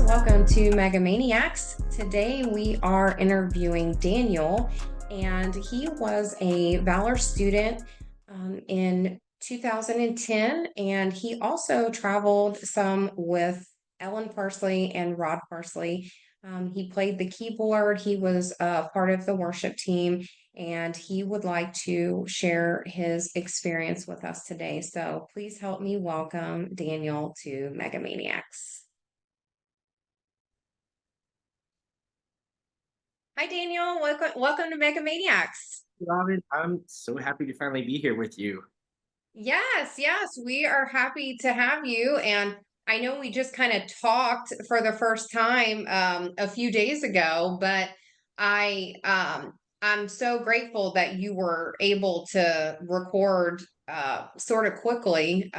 Welcome to Mega Maniacs. Today we are interviewing Daniel, and he was a Valor student in 2010, and he also traveled some with Ellen Parsley and Rod Parsley. He played the keyboard, he was part of the worship team, and he would like to share his experience with us today. So please help me welcome Daniel to Mega Maniacs. Hi, Daniel. Welcome to Mega Maniacs. Robin, I'm so happy to finally be here with you. Yes, we are happy to have you. And I know we just kind of talked for the first time a few days ago, but I'm so grateful that you were able to record sort of quickly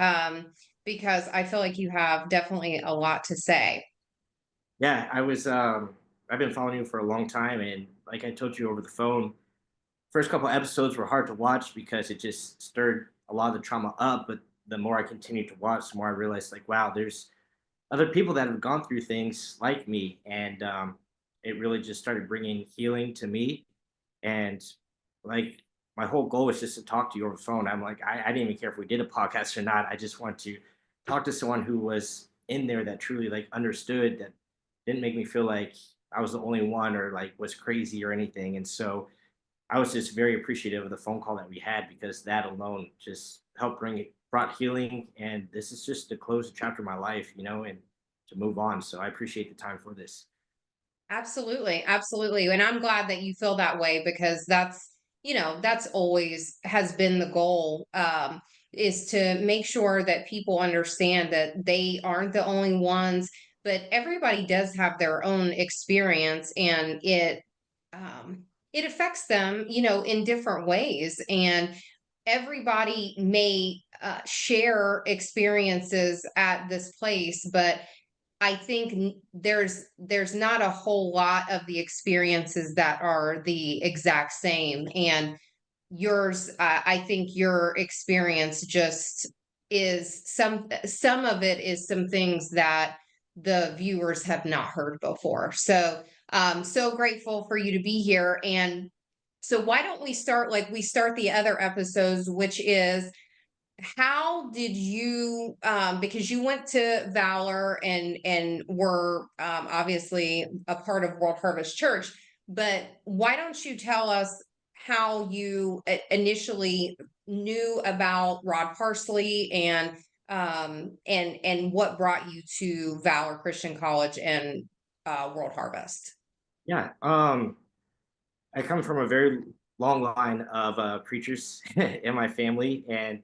because I feel like you have definitely a lot to say. Yeah, I've been following you for a long time, and like I told you over the phone, first couple episodes were hard to watch because it just stirred a lot of the trauma up. But the more I continued to watch, the more I realized, like, wow, there's other people that have gone through things like me, and it really just started bringing healing to me. And like my whole goal was just to talk to you over the phone. I'm like, I didn't even care if we did a podcast or not. I just want to talk to someone who was in there that truly like understood, that didn't make me feel like I was the only one or like was crazy or anything. And so I was just very appreciative of the phone call that we had, because that alone just helped brought healing. And this is just to close a chapter of my life, and to move on. So I appreciate the time for this. Absolutely. And I'm glad that you feel that way because that's always has been the goal, is to make sure that people understand that they aren't the only ones, but everybody does have their own experience and um, it affects them, in different ways. And everybody may share experiences at this place, but I think there's not a whole lot of the experiences that are the exact same. And yours, I think your experience just is some of it is some things that the viewers have not heard before. So so grateful for you to be here. And so why don't we start like we start the other episodes, which is how did you because you went to Valor and were obviously a part of World Harvest Church, but why don't you tell us how you initially knew about Rod Parsley and what brought you to Valor Christian College and World Harvest? Yeah. I come from a very long line of preachers in my family, and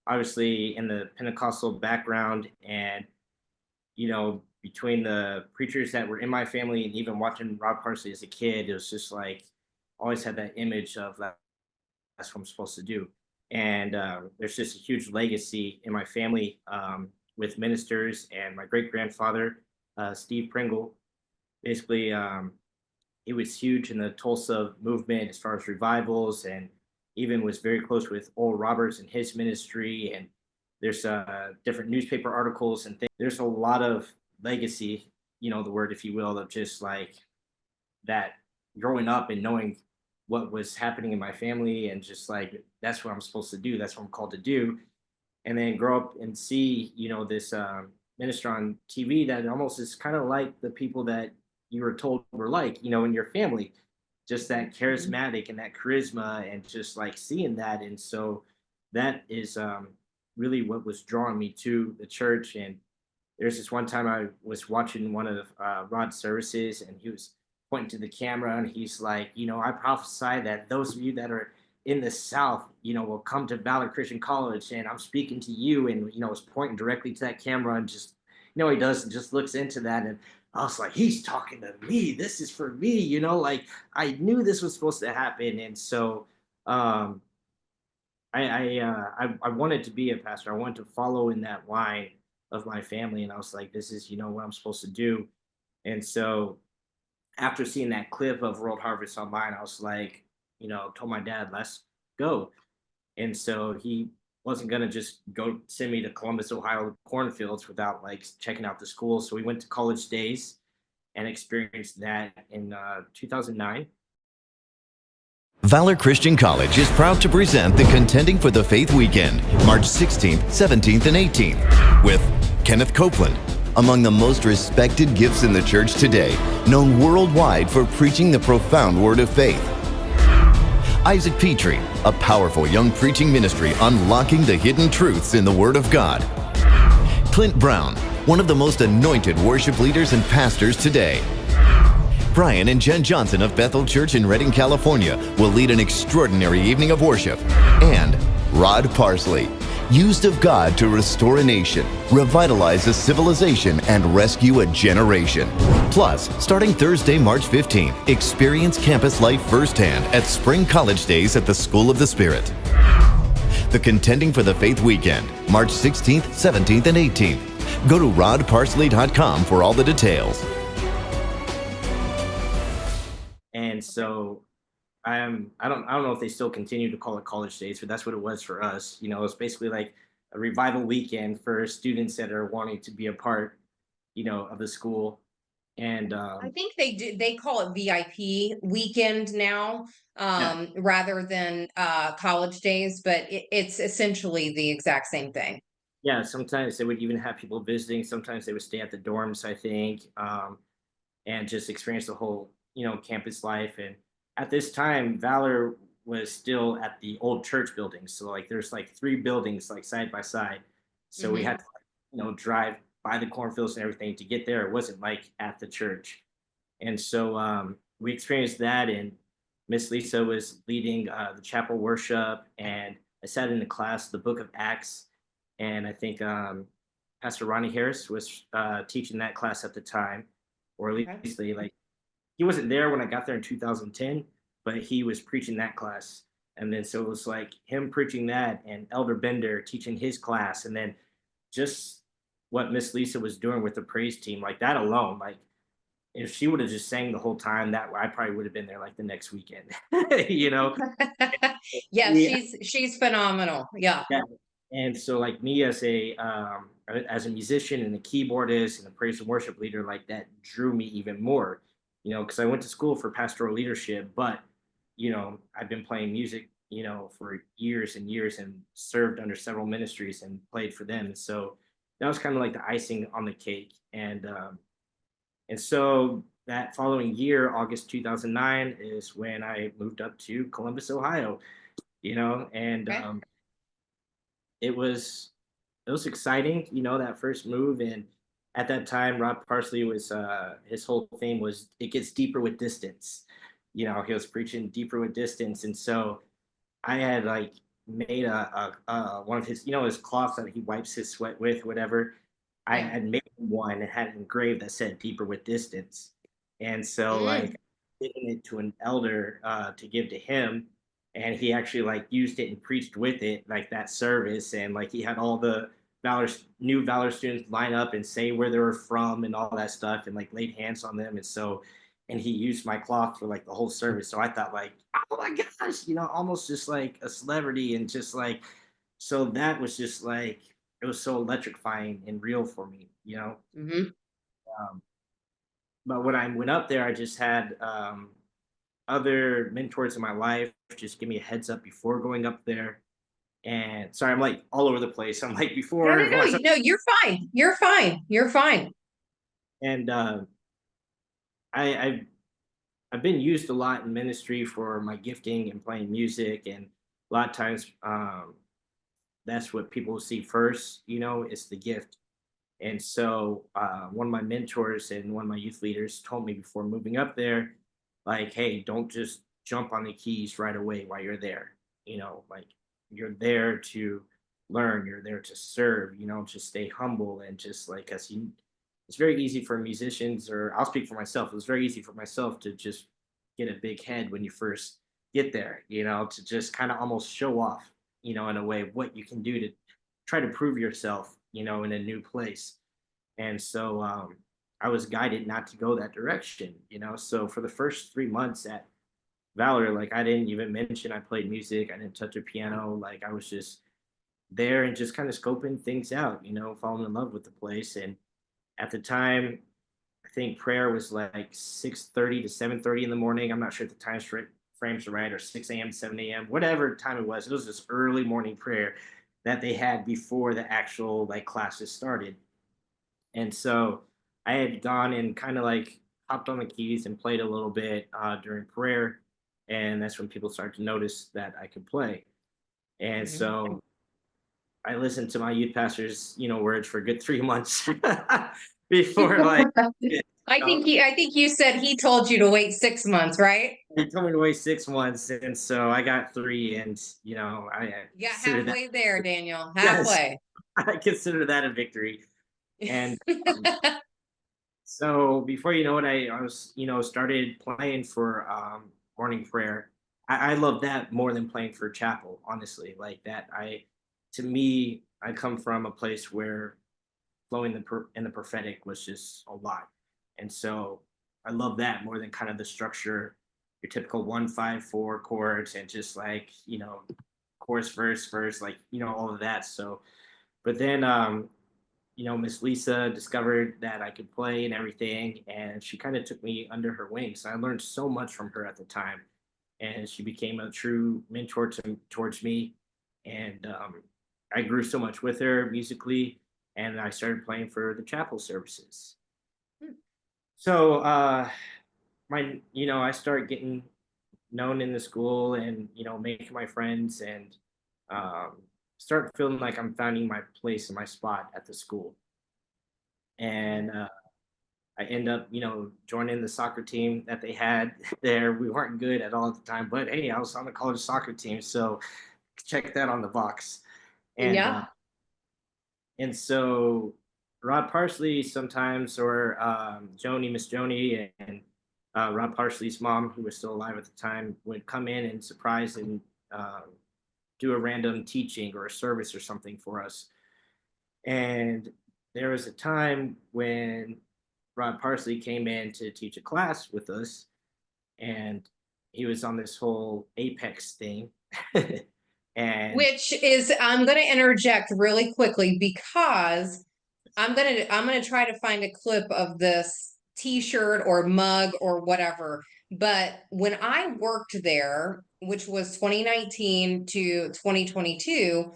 obviously in the Pentecostal background. And between the preachers that were in my family and even watching Rod Parsley as a kid, it was just like always had that image of that's what I'm supposed to do. And there's just a huge legacy in my family, with ministers, and my great grandfather, Steve Pringle. Basically, he was huge in the Tulsa movement as far as revivals, and even was very close with Oral Roberts and his ministry. And there's different newspaper articles and things. There's a lot of legacy, the word, if you will, of just like that, growing up and knowing what was happening in my family, and just like that's what I'm supposed to do. That's what I'm called to do. And then grow up and see, this minister on TV that almost is kind of like the people that you were told were like, in your family, just that Mhm. charismatic and that charisma, and just like seeing that. And so that is really what was drawing me to the church. And there's this one time I was watching one of Rod's services, and he was pointing to the camera, and he's like, I prophesy that those of you that are in the South, will come to Valor Christian College, and I'm speaking to you. And, was pointing directly to that camera, and just, he does, and just looks into that. And I was like, he's talking to me. This is for me, like I knew this was supposed to happen. And so, um, I wanted to be a pastor. I wanted to follow in that line of my family, and I was like, this is what I'm supposed to do. And so after seeing that clip of World Harvest online, I was like, told my dad, let's go. And so he wasn't gonna just send me to Columbus, Ohio cornfields without like checking out the school. So we went to College Days, and experienced that in 2009. Valor Christian College is proud to present the Contending for the Faith Weekend, March 16th, 17th, and 18th, with Kenneth Copeland, among the most respected gifts in the church today, known worldwide for preaching the profound word of faith. Isaac Petrie, a powerful young preaching ministry unlocking the hidden truths in the Word of God. Clint Brown, one of the most anointed worship leaders and pastors today. Brian and Jen Johnson of Bethel Church in Redding, California will lead an extraordinary evening of worship. And Rod Parsley, used of God to restore a nation, revitalize a civilization, and rescue a generation. Plus, starting Thursday, March 15th, experience campus life firsthand at Spring College Days at the School of the Spirit. The Contending for the Faith Weekend, March 16th, 17th, and 18th. Go to rodparsley.com for all the details. And so I don't know if they still continue to call it college days, but that's what it was for us. You know, it's basically like a revival weekend for students that are wanting to be a part, you know, of the school. And I think they call it VIP weekend now, yeah, rather than college days, but it's essentially the exact same thing. yeah, sometimes they would even have people visiting. Sometimes they would stay at the dorms, I think, and just experience the whole, you know, campus life. And at this time, Valor was still at the old church buildings. So like there's like three buildings like side by side. So we had Hmm. to, you know, drive by the cornfields and everything to get there. It wasn't like at the church. And so we experienced that. And Miss Lisa was leading the chapel worship. And I sat in the class, the book of Acts. And I think Pastor Ronnie Harris was teaching that class at the time, or at Okay. least they like he wasn't there when I got there in 2010, but he was preaching that class. And then so it was like him preaching that and Elder Bender teaching his class. And then just what Miss Lisa was doing with the praise team, like that alone, like if she would have just sang the whole time, that I probably would have been there like the next weekend, you know? Yeah, Yeah. she's phenomenal. Yeah. Yeah. And so like me as a musician and a keyboardist and a praise and worship leader, like that drew me even more, you know, because I went to school for pastoral leadership, but you know, I've been playing music, you know, for years and years and served under several ministries and played for them. And so that was kind of like the icing on the cake. And so that following year, August 2009, is when I moved up to Columbus, Ohio, you know, and Okay. it was exciting, you know, that first move. And at that time, Rod Parsley was his whole theme was it gets deeper with distance. You know, he was preaching deeper with distance. And so I had like made one of his, you know, his cloths that he wipes his sweat with, whatever. I Yeah. had made one and had it engraved that said deeper with distance. And so like Mm. giving it to an elder to give to him, and he actually like used it and preached with it like that service. And like he had all the new Valor students line up and say where they were from and all that stuff and like laid hands on them. And so and he used my cloth for like the whole service. So I thought like, oh my gosh, you know, almost just like a celebrity. And just like so that was just like it was so electrifying and real for me, you know. Hmm. um, but when I went up there, I just had other mentors in my life just give me a heads up before going up there. And sorry, I'm like all over the place. I'm like No, no, before no. No, you're fine. You're fine. You're fine. and I I've been used a lot in ministry for my gifting and playing music, and a lot of times that's what people see first. You know, it's the gift. And so one of my mentors and one of my youth leaders told me before moving up there, like, hey, don't just jump on the keys right away while you're there. You know, like you're there to learn, you're there to serve, you know, just stay humble and just like, cause you, it's very easy for musicians, or I'll speak for myself. It was very easy for myself to just get a big head when you first get there, you know, to just kind of almost show off, you know, in a way of what you can do to try to prove yourself, you know, in a new place. And so I was guided not to go that direction, you know. So for the first 3 months at Valor, like I didn't even mention I played music, I didn't touch a piano, like I was just there and just kind of scoping things out, you know, falling in love with the place. And at the time, I think prayer was like 6:30 to 7:30 in the morning. I'm not sure if the frames are right, or 6 a.m. to 7 a.m., whatever time it was. It was this early morning prayer that they had before the actual like classes started. And so I had gone and kind of like hopped on the keys and played a little bit during prayer. And that's when people started to notice that I could play. And Mhm. so I listened to my youth pastor's, words for a good 3 months before like, you know, I think you said he told you to wait 6 months, right? he told me to wait 6 months. And so I got three, and I Yeah, consider that, halfway there, Daniel. yes, Halfway. I consider that a victory. And so before you know it, I was, started playing for morning prayer. I love that more than playing for chapel, honestly. Like that, to me, I come from a place where flowing in the prophetic was just a lot. And so I love that more than kind of the structure, your typical 1-5-4 chords, and just like, chorus, verse, like, all of that. So, but then, Miss Lisa discovered that I could play and everything, and she kind of took me under her wing. So I learned so much from her at the time, and she became a true mentor towards me. And I grew so much with her musically, and I started playing for the chapel services. Hmm. So I started getting known in the school, and making my friends, and um, start feeling like I'm finding my place and my spot at the school. And I end up, joining the soccer team that they had there. We weren't good at all at the time, but hey, I was on the college soccer team, so check that on the box. And Yeah. so Rod Parsley sometimes, or Miss Joni, and Rod Parsley's mom, who was still alive at the time, would come in and surprise and um, do a random teaching or a service or something for us. And there was a time when Rod Parsley came in to teach a class with us, and he was on this whole Apex thing. And Which is, I'm going to interject really quickly because I'm going to try to find a clip of this t-shirt or mug or whatever. But when I worked there, which was 2019 to 2022,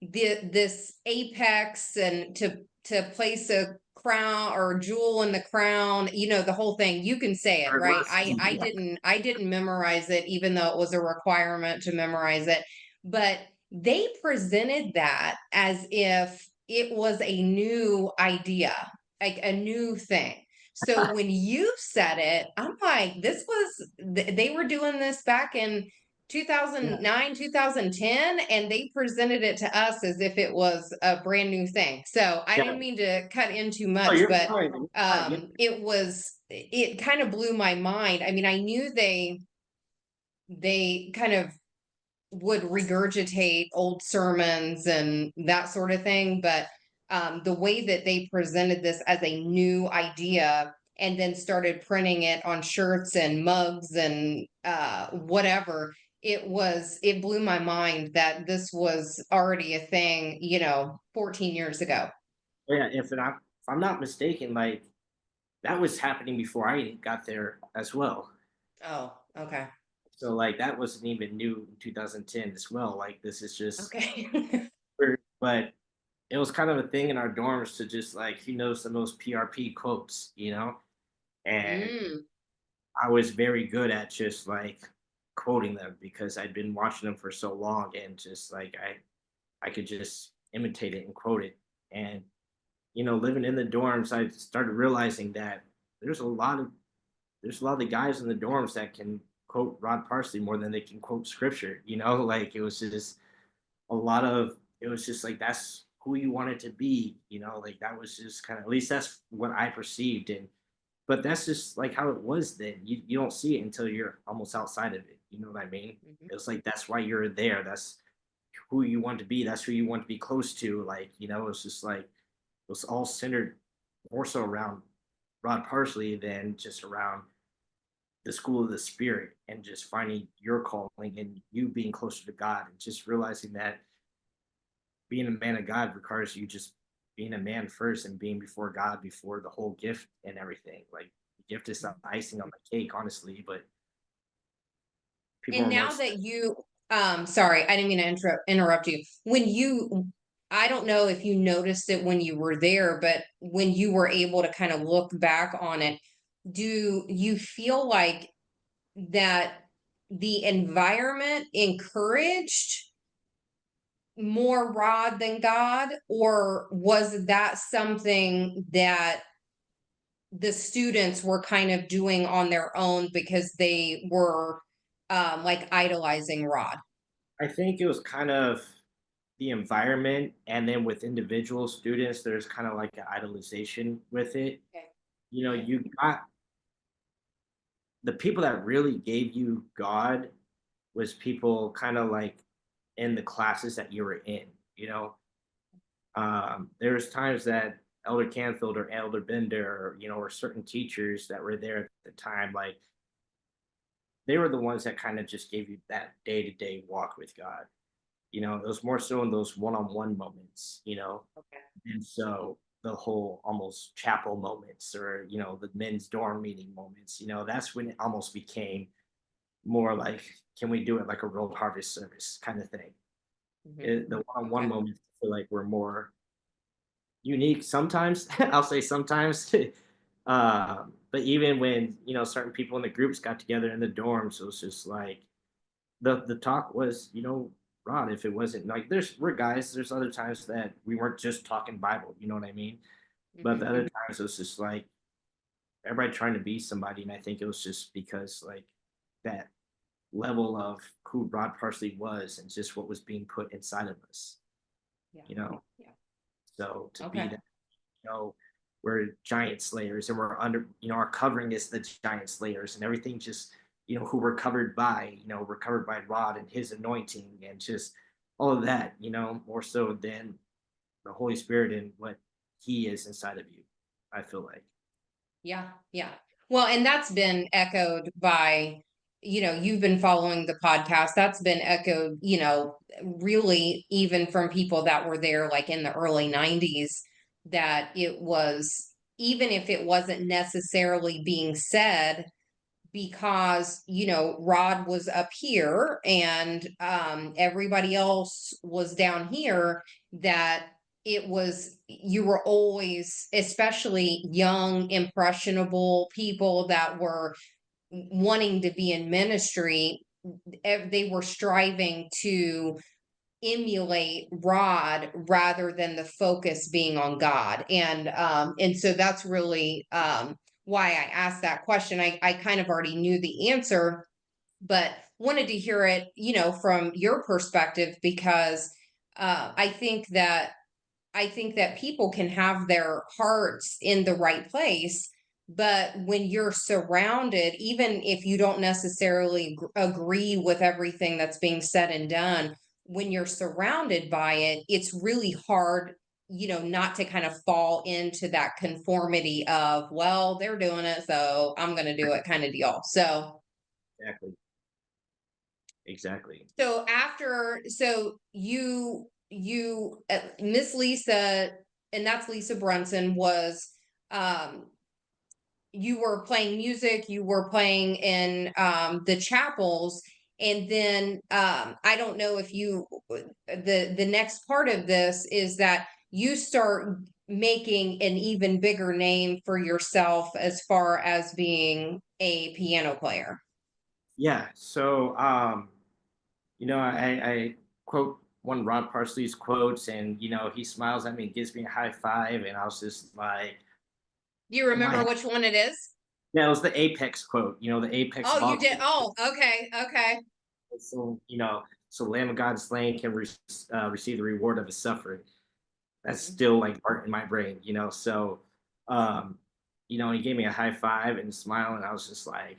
this apex and to place a crown or jewel in the crown, the whole thing, you can say it, right? I didn't memorize it, even though it was a requirement to memorize it, but they presented that as if it was a new idea, like a new thing. So when you said it, I'm like, they were doing this back in yeah, 2009, 2010, and they presented it to us as if it was a brand new thing. So I yeah. didn't mean to cut in too Oh, much, you're but fine. You're fine. Yeah, it kind of blew my mind. I mean, I knew they kind of would regurgitate old sermons and that sort of thing, but the way that they presented this as a new idea and then started printing it on shirts and mugs and whatever, it blew my mind that this was already a thing, 14 years ago. yeah. If I'm not mistaken, like that was happening before I got there as well. Oh, okay. So like that wasn't even new in 2010 as well. Like this is just, Okay. but it was kind of a thing in our dorms to just like who knows the most PRP quotes. And Mm, I was very good at just like quoting them because I'd been watching them for so long, and just like I could just imitate it and quote it. And living in the dorms, I started realizing that there's a lot of the guys in the dorms that can quote Rod Parsley more than they can quote scripture. Like it was just like that's who you wanted to be. Like that was just kind of, at least that's what I perceived. And but that's just like how it was then. You don't see it until you're almost outside of it. You know what I mean? mhm. It's like that's why you're there. That's who you want to be. That's who you want to be close to. Like, it's just like it was all centered more so around Rod Parsley than just around the school of the spirit, and just finding your calling and you being closer to God, and just realizing that being a man of God requires you just being a man first and being before God before the whole gift and everything. Like the gift is the icing on the cake, honestly, but people And are more. now that you, sorry, I didn't mean to interrupt you. When you, I don't know if you noticed it when you were there, but when you were able to kind of look back on it, do you feel like that the environment encouraged more Rod than God, or was that something that the students were kind of doing on their own because they were like idolizing Rod? I think it was kind of the environment, and then with individual students, there's kind of like an idolization with it. Okay. You know, you got the people that really gave you God was people kind of like in the classes that you were in, you know. There's times that Elder Canfield or Elder Bender, or, you know, or certain teachers that were there at the time, like they were the ones that kind of just gave you that day-to-day walk with God. You know, it was more so in those one-on-one moments, you know. Okay. And so the whole almost chapel moments, or, you know, the men's dorm meeting moments, you know, that's when it almost became more like, can we do it like a World Harvest service kind of thing. The one-on-one Okay. moments, I feel like, were more unique sometimes. I'll say sometimes. But even when, you know, certain people in the groups got together in the dorms, it was just like the talk was, you know, Rod, if it wasn't like, we're guys, there's other times that we weren't just talking Bible, you know what I mean? But the Mhm. other times it was just like everybody trying to be somebody. And I think it was just because like that level of who Rod Parsley was and just what was being put inside of us, Yeah. you know. Yeah. So to be Okay. that, you know, we're giant slayers, and we're under, you know, our covering is the giant slayers, and everything just, you know, who we're covered by, you know, we're covered by Rod and his anointing, and just all of that, you know, more so than the Holy Spirit and what he is inside of you, I feel like. Yeah, yeah. Well, and that's been echoed by, you've been following the podcast. That's been echoed, really even from people that were there like in the early 90s, that it was, even if it wasn't necessarily being said, because Rod was up here and everybody else was down here, that it was, you were always, especially young impressionable people that were wanting to be in ministry, they were striving to emulate Rod rather than the focus being on God. And so that's really why I asked that question. I kind of already knew the answer, but wanted to hear it, from your perspective, because I think that people can have their hearts in the right place, but when you're surrounded, even if you don't necessarily agree with everything that's being said and done, when you're surrounded by it, it's really hard, not to kind of fall into that conformity of, well, they're doing it, so I'm going to do it kind of deal. So, Exactly. Exactly. so Miss Lisa, and that's Lisa Brunson, was um you were playing music, you were playing in the chapels, and then I don't know if you, the next part of this is that you start making an even bigger name for yourself as far as being a piano player. Yeah. So, you know, I quote one of Rod Parsley's quotes, and, you know, he smiles at me and gives me a high five. And I was just like, Do you in my remember head, which one it is? yeah, it was the Apex quote, you know, the Apex Oh, of you all did. quotes. Oh, okay, okay. So, you know, so Lamb of God slain can receive the reward of his suffering. That's still like art in my brain, you know. So, um, you know, he gave me a high five and a smile, and I was just like,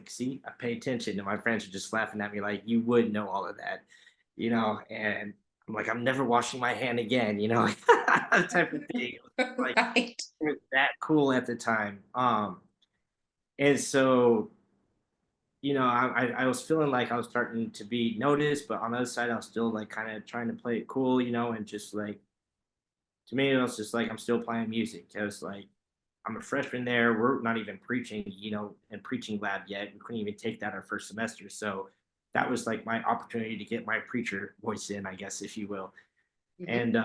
see, I pay attention. And my friends are just laughing at me like, you would know all of that, you know. And I'm like, I'm never washing my hand again, you know, type of thing. Like, Right. it was that cool at the time. And so, you know, I was feeling like I was starting to be noticed, but on the other side, I was still like kind of trying to play it cool, you know, and just like to me, it was just like I'm still playing music. I was like, I'm a freshman there. We're not even preaching, in preaching lab yet. We couldn't even take that our first semester. So that was like my opportunity to get my preacher voice in, I guess, if you will. Mhm.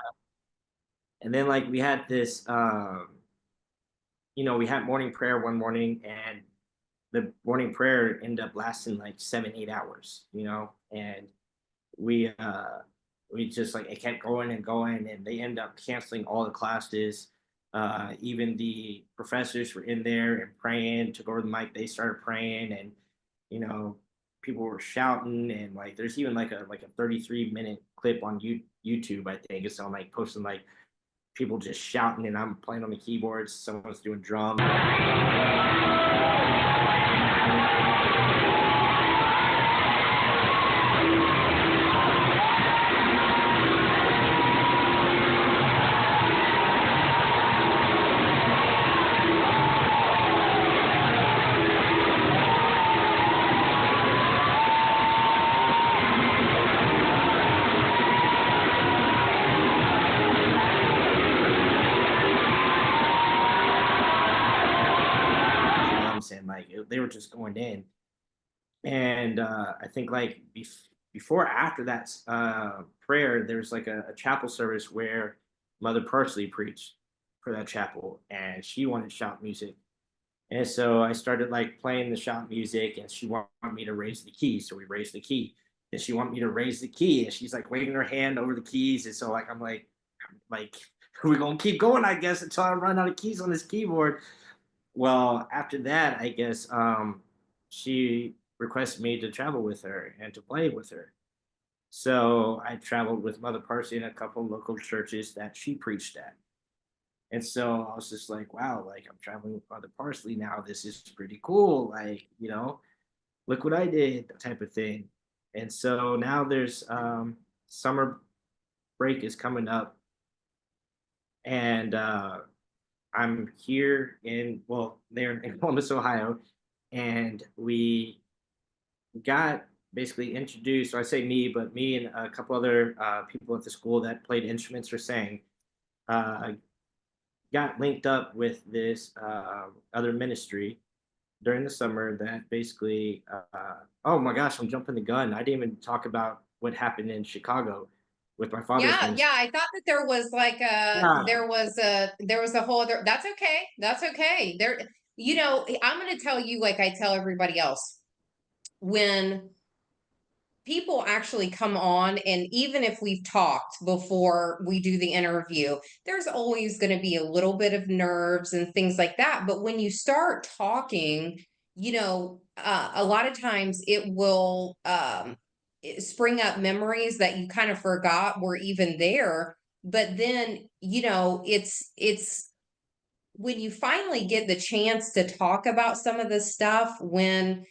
And then like we had this, we had morning prayer one morning, and the morning prayer ended up lasting like 7, 8 hours, and we uh we just like it kept going and going, and they end up canceling all the classes. Even the professors were in there and praying, took over the mic, they started praying, and you know people were shouting, and like there's even like a 33-minute clip on YouTube, I think. It's on like posting like people just shouting, and I'm playing on the keyboards, someone's doing drums. Drums, and like they were just going in. And I think like before after that prayer, there's like a chapel service where Mother Parsley preached for that chapel, and she wanted shout music. And so I started like playing the shout music, and she wanted me to raise the key. So we raised the key. And she wanted me to raise the key, and she's like waving her hand over the keys. And so like I'm like, we're gonna keep going, I guess, until I run out of keys on this keyboard. Well, after that, I guess she requested me to travel with her and to play with her. So I traveled with Mother Parsley in a couple of local churches that she preached at. And so I was just like, wow, like I'm traveling with Mother Parsley now. This is pretty cool. Like, look what I did, type of thing. And so now there's summer break is coming up, and I'm here they're in Columbus, Ohio, and we got basically introduced. So I say me, but me and a couple other people at the school that played instruments or sang, uh, got linked up with this other ministry during the summer that basically, oh my gosh, I'm jumping the gun. I didn't even talk about what happened in Chicago with my father's Yeah, ministry. yeah. I thought that there was like Yeah. there was a whole other. That's okay. That's okay. I'm going to tell you, like I tell everybody else, when people actually come on, and even if we've talked before we do the interview, there's always going to be a little bit of nerves and things like that. But when you start talking, a lot of times it will spring up memories that you kind of forgot were even there. But then, it's when you finally get the chance to talk about some of this stuff, when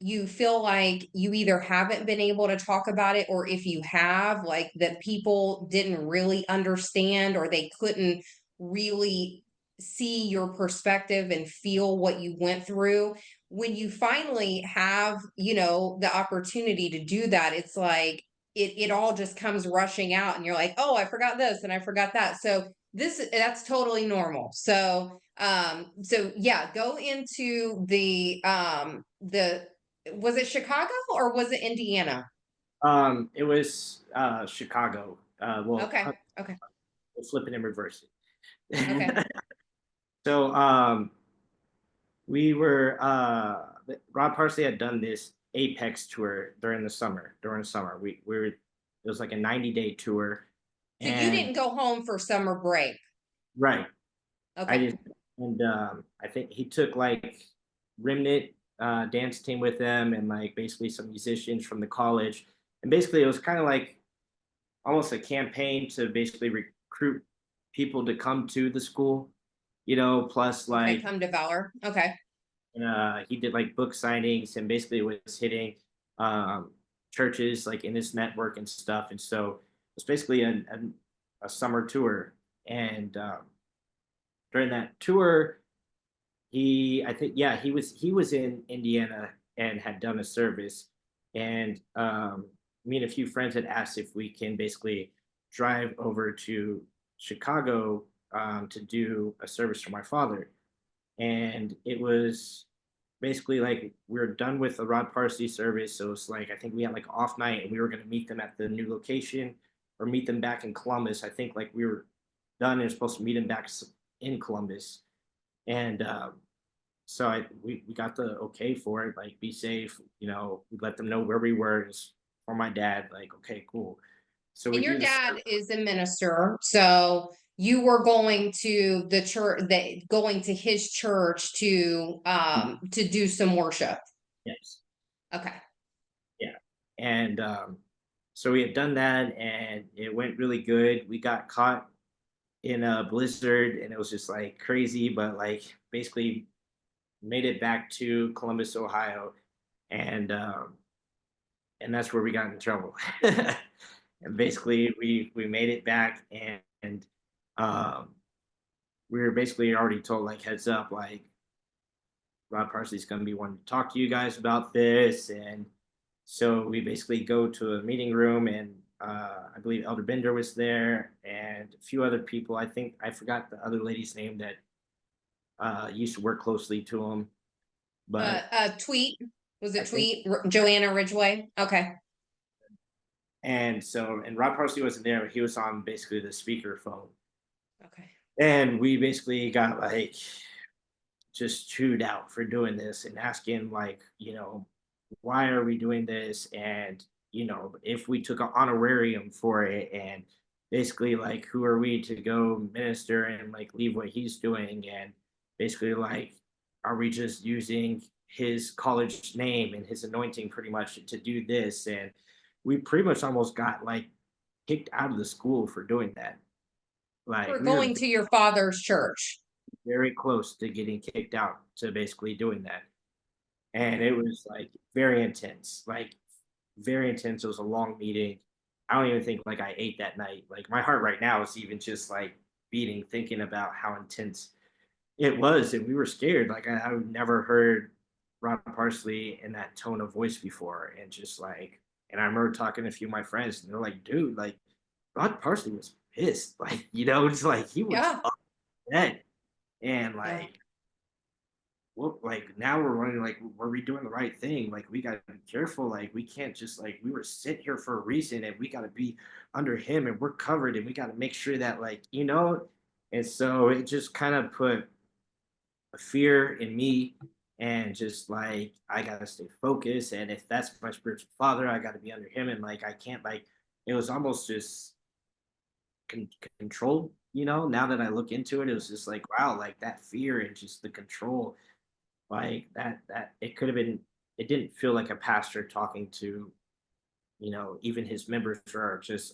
you feel like you either haven't been able to talk about it, or if you have, like that people didn't really understand, or they couldn't really see your perspective and feel what you went through. When you finally have, the opportunity to do that, it's like it all just comes rushing out, and you're like, oh, I forgot this and I forgot that. So that's totally normal. So yeah, go into the was it Chicago or was it Indiana? It was Chicago. Okay. Okay. We'll flip it and reverse Okay. it. So we were Rod Parsley had done this Apex tour during the summer. During the summer, we were, it was like a 90-day tour, So you and didn't go home for summer break. right, I Okay. just and I think he took like remnant dance team with them, and like basically some musicians from the college, and basically it was kind of like almost a campaign to basically recruit people to come to the school, plus Okay. like Come to Valor. Okay. he did like book signings, and basically was hitting um, churches like in his network and stuff. And so it's basically a summer tour. And during that tour, I think, yeah, he was in Indiana and had done a service. And me and a few friends had asked if we can basically drive over to Chicago to do a service for my father. And it was basically like we were done with the Rod Parsley service. So it's like I think we had like off night and we were gonna meet them at the new location or meet them back in Columbus. I think like we were done and supposed to meet them back in Columbus. And so we got the okay for it, like be safe, we let them know where we were just for my dad, like, okay, cool. So we And do your this. dad is a minister, so you were going to the church, going to his church to do some worship. Yes. Okay. Yeah. And so we had done that and it went really good. We got caught in a blizzard and it was just like crazy, but like basically made it back to Columbus, Ohio. And that's where we got in trouble. And basically we made it back and um we were basically already told like heads up, like Rod Parsley's gonna be wanting to talk to you guys about this. And so we basically go to a meeting room and I believe Elder Bender was there and a few other people. I think I forgot the other lady's name that used to work closely to him. But Tweet was I it think Tweet Joanna Ridgway? Okay. and Rod Parsley wasn't there, but he was on basically the speaker phone. Okay. And we basically got like just chewed out for doing this and asking like, why are we doing this? And, if we took an honorarium for it and basically like, who are we to go minister and like leave what he's doing? And basically like, are we just using his college name and his anointing pretty much to do this? And we pretty much almost got like kicked out of the school for doing that. Like For we were going to your father's church. very close to getting kicked out to basically doing that. And it was like very intense, like very intense. It was a long meeting. I don't even think like I ate that night. Like my heart right now is even just like beating, thinking about how intense it was. And we were scared. Like I've never heard Rod Parsley in that tone of voice before. And just like, and I remember talking to a few of my friends and they're like, dude, like Rod Parsley was pissed. Like, it's like he was Yeah. upset. And Yeah. like, well, like now we're running like, were we doing the right thing? Like we gotta be careful. Like we can't just like we were sent here for a reason and we gotta be under him and we're covered and we gotta make sure that like, and so it just kind of put a fear in me and just like I gotta stay focused. And if that's my spiritual father, I gotta be under him. And like I can't like it was almost just control, now that I look into it, it was just like wow, like that fear and just the control like that it could have been it didn't feel like a pastor talking to even his members or just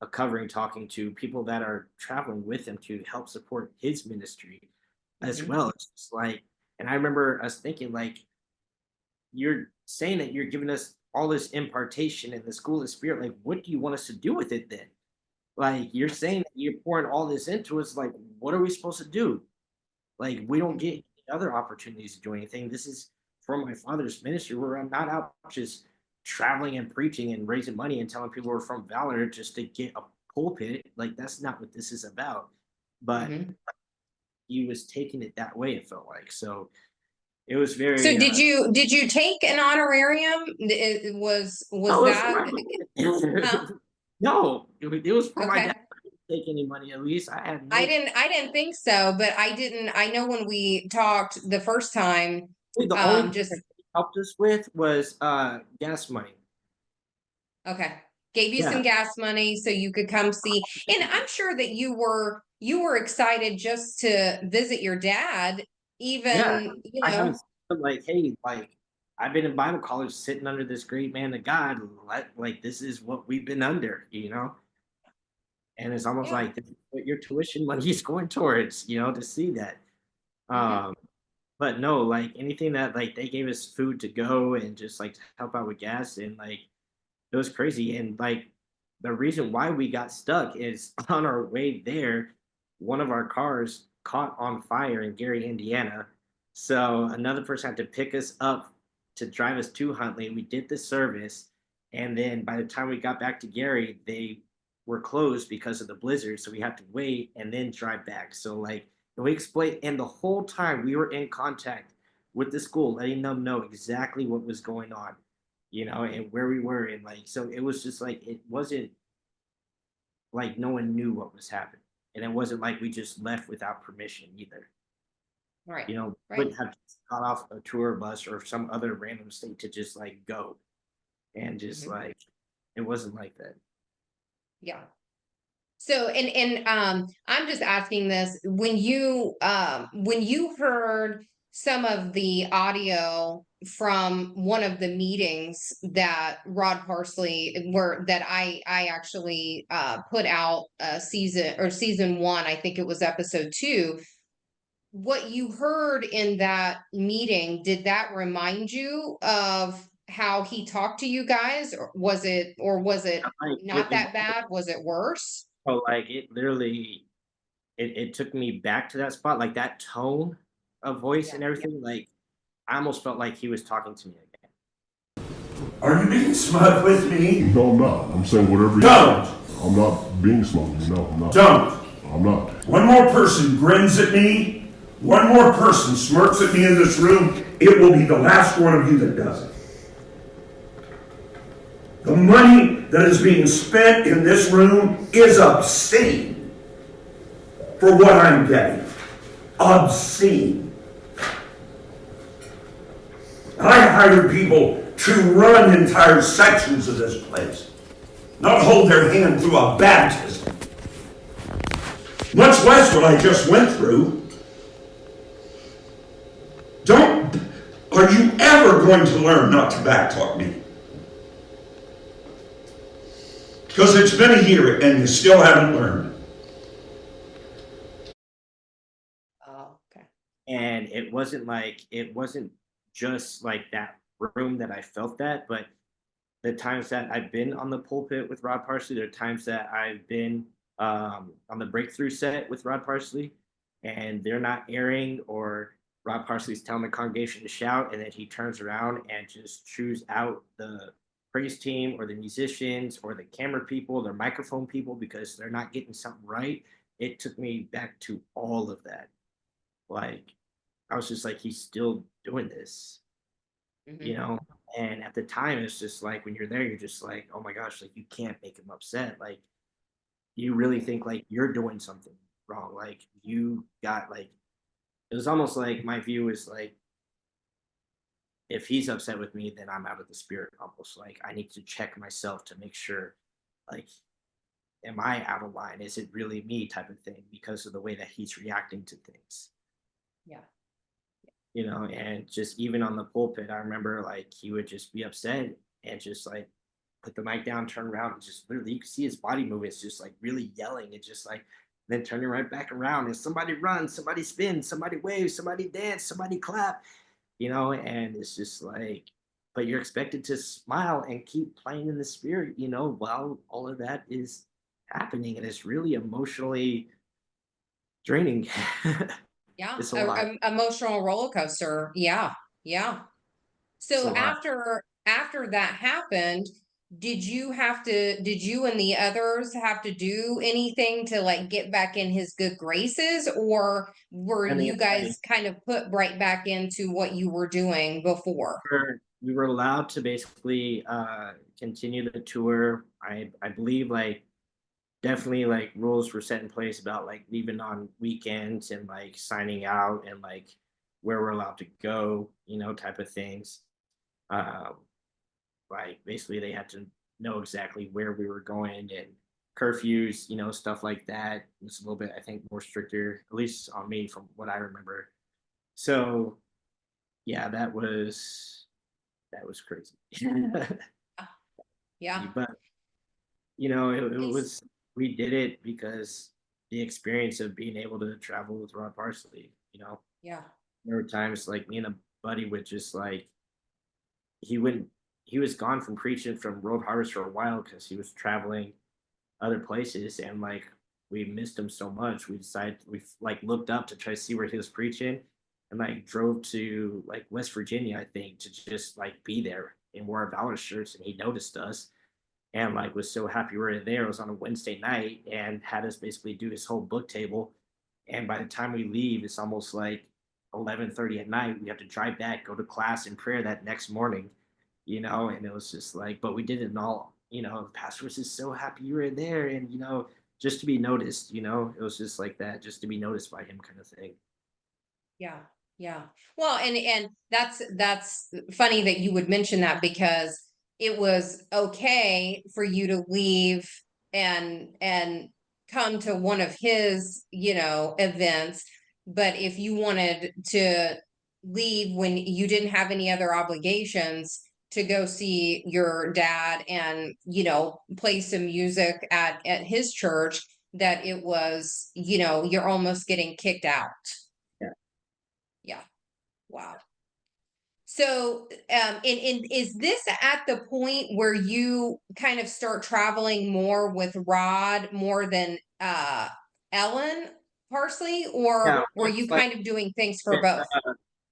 a covering talking to people that are traveling with him to help support his ministry as Mhm. well. It's just like, and I remember us thinking like, you're saying that you're giving us all this impartation in the school of spirit, like what do you want us to do with it then? Like you're saying that you're pouring all this into us, like what are we supposed to do? Like we don't get any other opportunities to do anything. This is from my father's ministry where I'm not out just traveling and preaching and raising money and telling people we're from Valor just to get a pulpit. Like that's not what this is about. But Mhm. he was taking it that way, it felt like. So it was So very did you take an honorarium? Was no, it was that for huh? my no, it was for my Okay. dad. I didn't take any money at least. I had I no didn't I didn't think so, but I know when we talked the first time, the only thing just that he helped us with was gas money. okay, gave you some Yeah. gas money so you could come see. And I'm sure that you were excited just to visit your dad, Yeah, even, I haven't seen him like, hey, like I've been in Bible college sitting under this great man of God. Like this is what we've been under. And it's almost yeah. like this is what your tuition money is going towards, to see that. Hmm. Um, but no, like anything that like they gave us food to go and just like to help out with gas and like it was crazy. And like the reason why we got stuck is on our way there, one of our cars caught on fire in Gary, Indiana. So another person had to pick us up to drive us to Huntley. We did the service. And then by the time we got back to Gary, they were closed because of the blizzard, so we had to wait and then drive back. So like we explained, and the whole time we were in contact with the school, letting them know exactly what was going on, and where we were, and like so it was just like it wasn't like no one knew what was happening, and it wasn't like we just left without permission either. Right. Wouldn't have just got off a tour bus or some other random state to just like go and just Mhm. like it wasn't like that. Yeah. So, I'm just asking this, when you heard some of the audio from one of the meetings that Rod Parsley were that I actually put out season 1, I think it was episode 2. What you heard in that meeting, did that remind you of how he talked to you guys, or was it Like not that bad? Was it worse? like it literally it took me back to that spot, like that tone of voice Yeah. and everything. Like I almost felt like he was talking to me again. Are you being smug with me? No, I'm not. I'm saying whatever you Don't! say. I'm not being smug. No, I'm not. Don't! I'm not. One more person grins at me, one more person smirks at me in this room, it will be the last one of you that does it. The money that is being spent in this room is obscene for what I'm getting. Obscene. I hired people to run entire sections of this place, not hold their hand through a baptism. Much less what I just went through. Are you ever going to learn not to backtalk me? Because it's been a year and you still haven't learned. Oh, okay. And it wasn't just like that room that I felt that, but the times that I've been on the pulpit with Rod Parsley, there are times that I've been on the breakthrough set with Rod Parsley, and they're not airing, or Rod Parsley's telling the congregation to shout, and then he turns around and just chews out the praise team or the musicians or the camera people, their microphone people, because they're not getting something right. It took me back to all of that. Like, I was just like, he's still doing this, Mhm. And at the time, it's just like when you're there, you're just like, oh my gosh, like you can't make him upset. Like, you really think like you're doing something wrong. Like, you got like, it was almost like my view is like, if he's upset with me, then I'm out of the spirit. Almost like I need to check myself to make sure, like, am I out of line? Is it really me, type of thing, because of the way that he's reacting to things? Yeah. And just even on the pulpit, I remember like he would just be upset and just like put the mic down, turn around, and just literally you could see his body movements, just like really yelling and just like then turning right back around, and somebody runs, somebody spins, somebody waves, somebody dance, somebody clap, and it's just like, but you're expected to smile and keep playing in the spirit, while all of that is happening, and it's really emotionally draining. Yeah. It's a lot. Emotional roller coaster. Yeah. Yeah. It's a So lot. after that happened, did you and the others have to do anything to like get back in his good graces, or were I mean, you guys kind of put right back into what you were doing before? we were allowed to basically continue the tour. I believe like definitely like rules were set in place about like leaving on weekends and like signing out and like where we're allowed to go, type of things. Um, like basically they had to know exactly where we were going, and curfews, stuff like that. It's a little bit, I think, more stricter, at least on me from what I remember. So yeah, that was crazy. Yeah. But it It's- was, we did it because the experience of being able to travel with Rod Parsley. Yeah. There were times like me and a buddy would just like he wouldn't he was gone from preaching from Road Harvest for a while because he was traveling other places, and like we missed him so much, we like looked up to try to see where he was preaching, and like drove to like West Virginia, I think, to just like be there and wore our Valor shirts, and he noticed us, and like was so happy we were there. It was on a Wednesday night and had us basically do this whole book table. And by the time we leave, it's almost like 11:30 at night. We have to drive back, go to class and prayer that next morning, and it was just like, but we did it all, the pastor was just so happy you were there. And, just to be noticed, it was just like that, just to be noticed by him kind of thing. Yeah. Yeah. Well, and that's funny that you would mention that, because it was okay for you to leave and come to one of his, events, but if you wanted to leave when you didn't have any other obligations to go see your dad and, play some music at his church, that it was, you're almost getting kicked out. Yeah. Yeah. Wow. So, and is this at the point where you kind of start traveling more with Rod more than Ellen Parsley, or Yeah, were you it's like kind of doing things for with, both?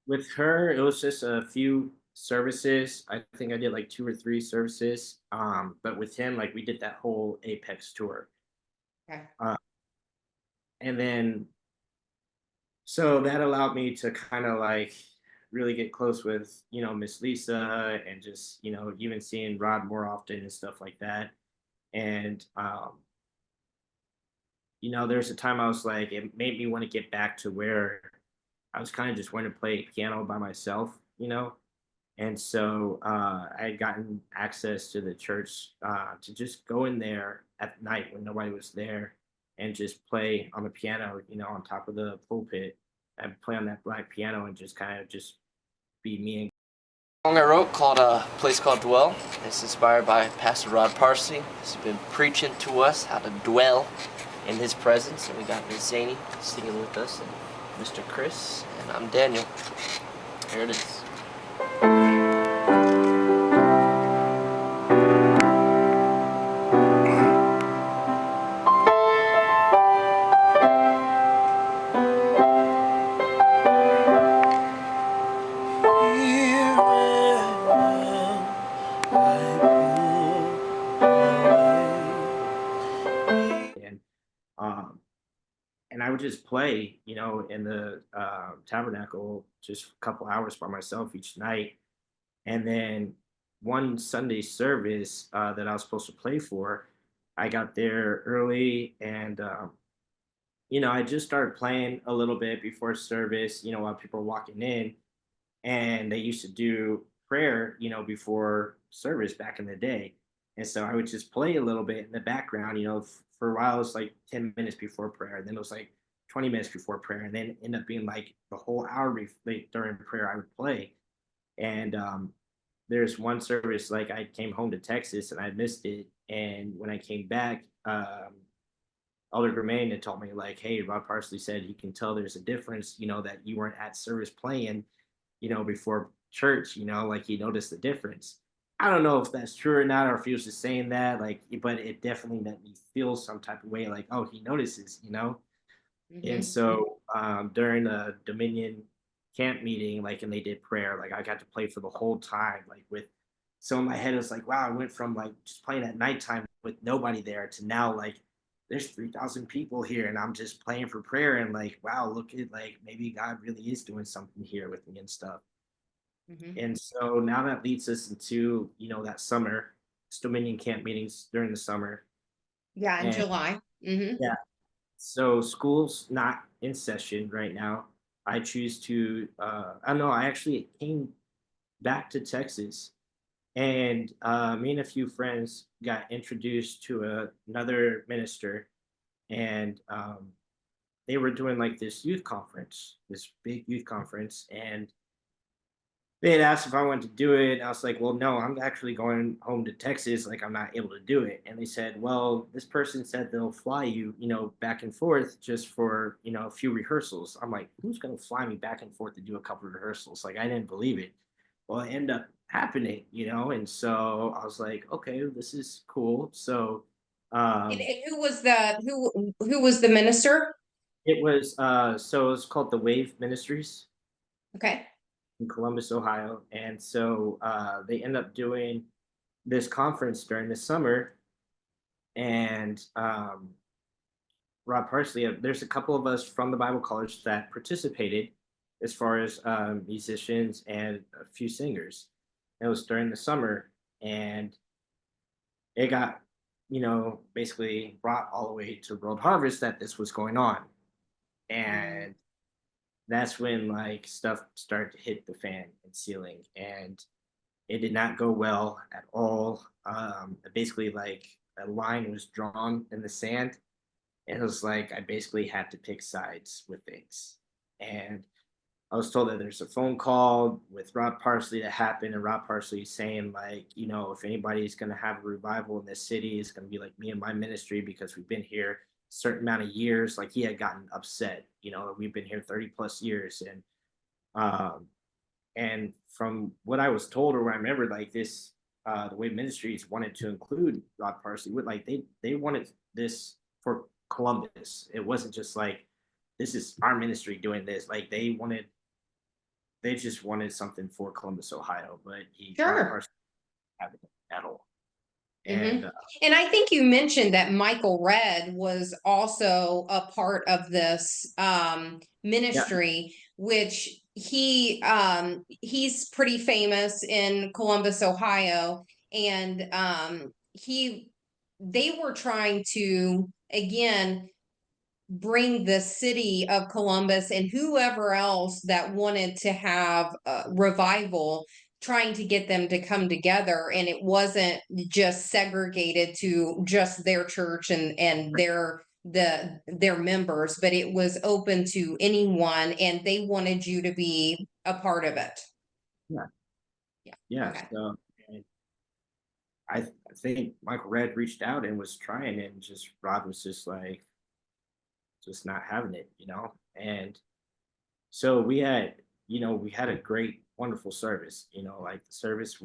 with her, it was just a few services. I think I did like 2 or 3 services. But with him, like we did that whole Apex tour. Okay. And then so that allowed me to kind of like really get close with, Miss Lisa, and just, even seeing Rod more often and stuff like that. And there's a time I was like, it made me want to get back to where I was kind of just wanting to play piano by myself. And so I had gotten access to the church to just go in there at night when nobody was there and just play on the piano, on top of the pulpit. I'd play on that black piano and just kind of just be me. And song I wrote called a place called Dwell. It's inspired by Pastor Rod Parsley. He's been preaching to us how to dwell in his presence, and we got Miss Zany singing with us, and Mr. Chris, and I'm Daniel. Here it is. and um and I would just play, in the tabernacle just a couple hours by myself each night. And then one Sunday service that I was supposed to play for, I got there early, and I just started playing a little bit before service, while people were walking in. And they used to do prayer, before service back in the day. And so I would just play a little bit in the background, for a while it was like 10 minutes before prayer, and then it was like 20 minutes before prayer, and then end up being like the whole hour like, during prayer I would play. And there's one service, like I came home to Texas and I missed it. And when I came back, Elder Germain had told me like, hey, Rod Parsley said he can tell there's a difference, that you weren't at service playing, before church, like he noticed the difference. I don't know if that's true or not, or if he was just saying that, like, but it definitely made me feel some type of way, like, oh, he notices. And Mhm. so during the Dominion camp meeting, like, and they did prayer, like I got to play for the whole time, like with, so in my head, it was like, wow, I went from like just playing at nighttime with nobody there to now like there's 3,000 people here and I'm just playing for prayer, and like, wow, look at like maybe God really is doing something here with me and stuff. Mhm. And so now that leads us into, that summer, it's Dominion camp meetings during the summer. Yeah, in And July. Mhm. yeah, so school's not in session right now. I choose to, I don't know, I actually came back to Texas, and me and a few friends got introduced to another minister, and they were doing like this youth conference, this big youth conference, and they had asked if I wanted to do it. And I was like, well, no, I'm actually going home to Texas. Like, I'm not able to do it. And they said, well, this person said they'll fly you, back and forth just for, a few rehearsals. I'm like, who's going to fly me back and forth to do a couple of rehearsals? Like, I didn't believe it. Well, it ended up happening. And so I was like, okay, this is cool. So And who was the minister? it was, so it's called the Wave Ministries Okay. in Columbus, Ohio. And so they end up doing this conference during the summer, and Rod Parsley, there's a couple of us from the Bible college that participated as far as musicians and a few singers. It was during the summer, and it got, basically brought all the way to World Harvest that this was going on. And that's when like stuff started to hit the fan and ceiling, and it did not go well at all. Basically, like a line was drawn in the sand, and it was like I basically had to pick sides with things. And I was told that there's a phone call with Rod Parsley that happened, and Rod Parsley saying like, if anybody's going to have a revival in this city, it's going to be like me and my ministry because we've been here a certain amount of years. Like he had gotten upset, we've been here 30 plus years, um, and from what I was told or what I remember, like this, the way ministries wanted to include Rod Parsley, with like they wanted this for Columbus. It wasn't just like this is our ministry doing this. Like they just wanted something for Columbus, Ohio, but Rod Sure. Parsley didn't have it at all. Mhm. And And I think you mentioned that Michael Redd was also a part of this yeah, ministry, which he's pretty famous in Columbus, Ohio, and he they were trying to again bring the city of Columbus and whoever else that wanted to have a revival, trying to get them to come together, and it wasn't just segregated to just their church and their members, but it was open to anyone, and they wanted you to be a part of it. yeah, Yeah. yeah. Okay. So and I think Michael Redd reached out and was trying, and just Rod was just like just not having it, And so we had a great, wonderful service. Like the service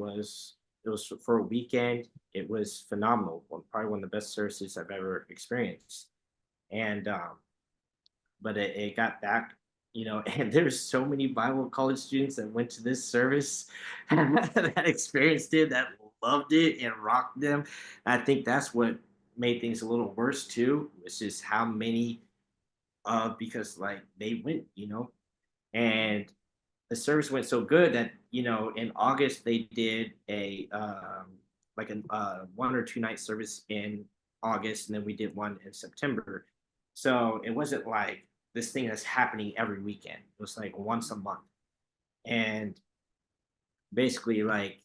it was for a weekend. It was phenomenal. Probably one of the best services I've ever experienced. And but it got back, and there's so many Bible college students that went to this service that experienced it, that loved it and rocked them. I think that's what made things a little worse too, was just how many because like they went, and the service went so good that in August they did a like a 1 or 2 night service in August, and then we did one in September. So it wasn't like this thing that's happening every weekend. It was like once a month, and basically like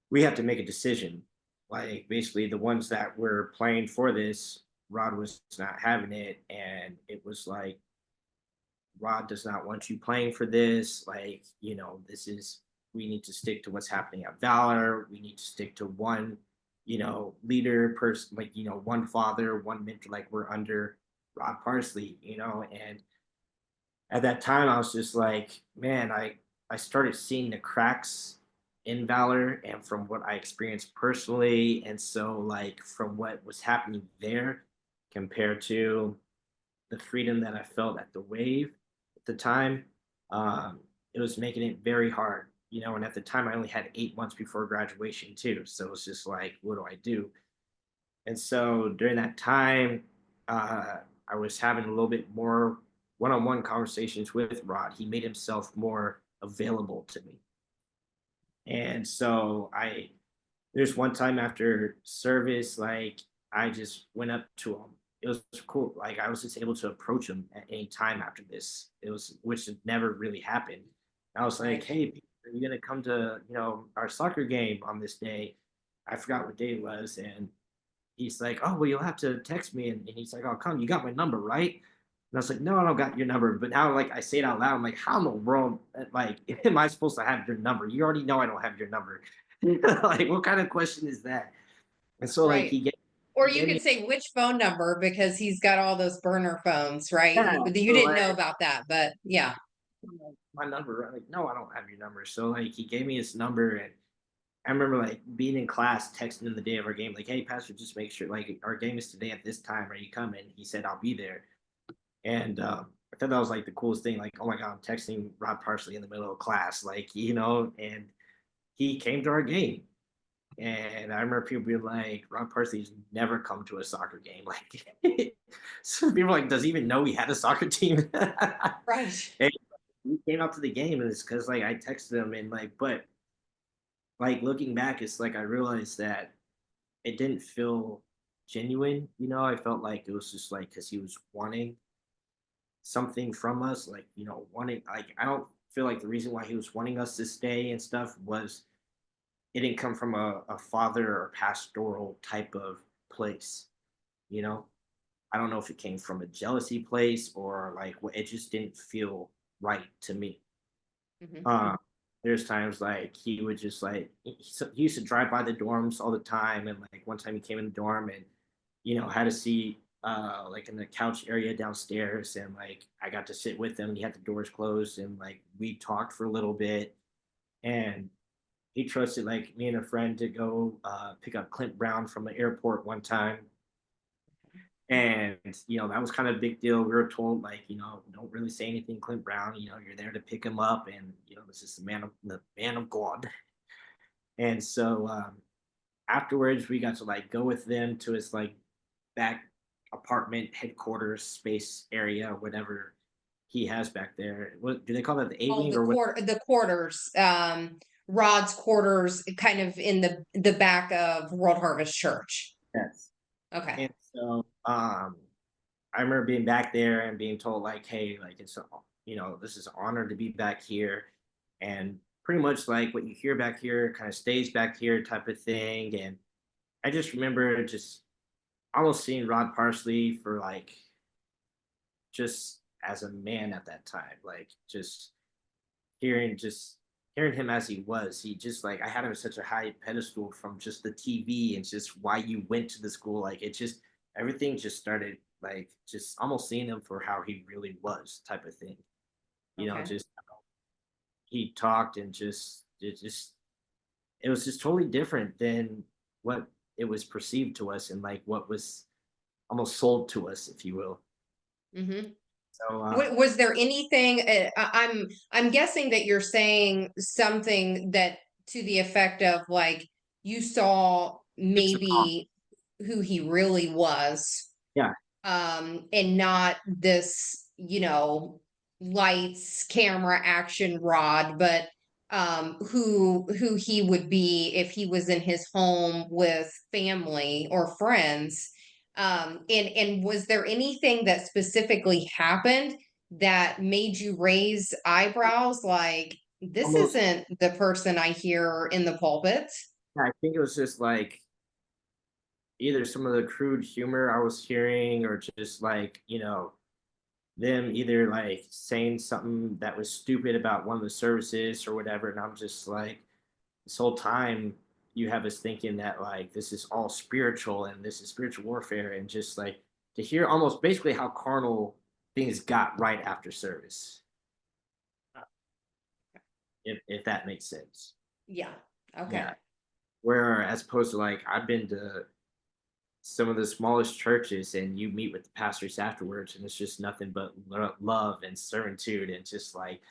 we have to make a decision. Like basically the ones that were playing for this, Rod was not having it, and it was like Rod does not want you playing for this. Like, this is, we need to stick to what's happening at Valor. We need to stick to one, leader person, like, one father, one mentor, like we're under Rod Parsley, and at that time I was just like, man, I started seeing the cracks in Valor and from what I experienced personally. And so like from what was happening there compared to the freedom that I felt at the Wave at the time, it was making it very hard, And at the time, I only had 8 months before graduation too, so it was just like, what do I do? And so during that time, I was having a little bit more one-on-one conversations with Rod. He made himself more available to me, and so there's one time after service, like I just went up to him. It was cool. Like I was just able to approach him at any time after this. It was, which had never really happened. I was like, Right. "Hey, Peter, are you gonna come to our soccer game on this day?" I forgot what day it was, and he's like, "Oh, well, you'll have to text me." And he's like, "I'll come. You got my number, right?" And I was like, "No, I don't got your number." But now, like, I say it out loud. I'm like, "How in the world, like, am I supposed to have your number? You already know I don't have your number." Like, what kind of question is that? And so, like, Right. Or he you gave could me say which phone number because he's got all those burner phones, right? yeah, You so didn't like know about that, but yeah. my number. I'm like, no, I don't have your number. So like he gave me his number, and I remember like being in class, texting him the day of our game, like, "Hey, Pastor, just make sure like our game is today at this time. Are you coming?" He said, "I'll be there." And I thought that was like the coolest thing. Like, oh my god, I'm texting Rod Parsley in the middle of class, like and he came to our game. And I remember people being like, Rod Parsley's never come to a soccer game. Like, some people were like, does he even know we had a soccer team? Right. And he came out to the game, and it's because like I texted him, and like, but like looking back, it's like I realized that it didn't feel genuine. I felt like it was just like because he was wanting something from us, like wanting. Like I don't feel like the reason why he was wanting us to stay and stuff was it didn't come from a father or pastoral type of place. You know, I don't know if it came from a jealousy place or like it just didn't feel right to me. Mhm. There's times like he would just like he used to drive by the dorms all the time, and like one time he came in the dorm and had a seat like in the couch area downstairs, and like I got to sit with him and he had the doors closed, and like we talked for a little bit, and he trusted like me and a friend to go pick up Clint Brown from the airport one time. And that was kind of a big deal. We were told like, don't really say anything, Clint Brown. You're there to pick him up, and this is the man of God. And so afterwards, we got to like go with them to his like back apartment headquarters space area, whatever he has back there. What do they call that? The A Oh, wing the or what? the quarters, Rod's quarters, kind of in the back of World Harvest Church. Yes. Okay. And so I remember being back there and being told like, hey, like this is an honor to be back here, and pretty much like what you hear back here kind of stays back here type of thing. And I just remember just almost seeing Rod Parsley for like just as a man at that time, like just hearing him as he was. He just like I had him such a high pedestal from just the TV and just why you went to the school. Like it just everything just started like just almost seeing him for how he really was type of thing. Okay. Just he talked and it was just totally different than what it was perceived to us and like what was almost sold to us, if you will. Mm-hmm. So Was there anything? I'm guessing that you're saying something that to the effect of like you saw it's a con. maybe who he really was, Yeah, and not this, lights, camera, action Rod, but who he would be if he was in his home with family or friends. And was there anything that specifically happened that made you raise eyebrows like this almost. isn't the person I hear in the pulpit? I think it was just like either some of the crude humor I was hearing or just like, them either like saying something that was stupid about one of the services or whatever. And I'm just like, this whole time you have us thinking that like this is all spiritual and this is spiritual warfare. And just like to hear almost basically how carnal things got right after service, if that makes sense. Yeah. Okay. Yeah. Where as opposed to like, I've been to some of the smallest churches and you meet with the pastors afterwards and it's just nothing but love and servitude and just like,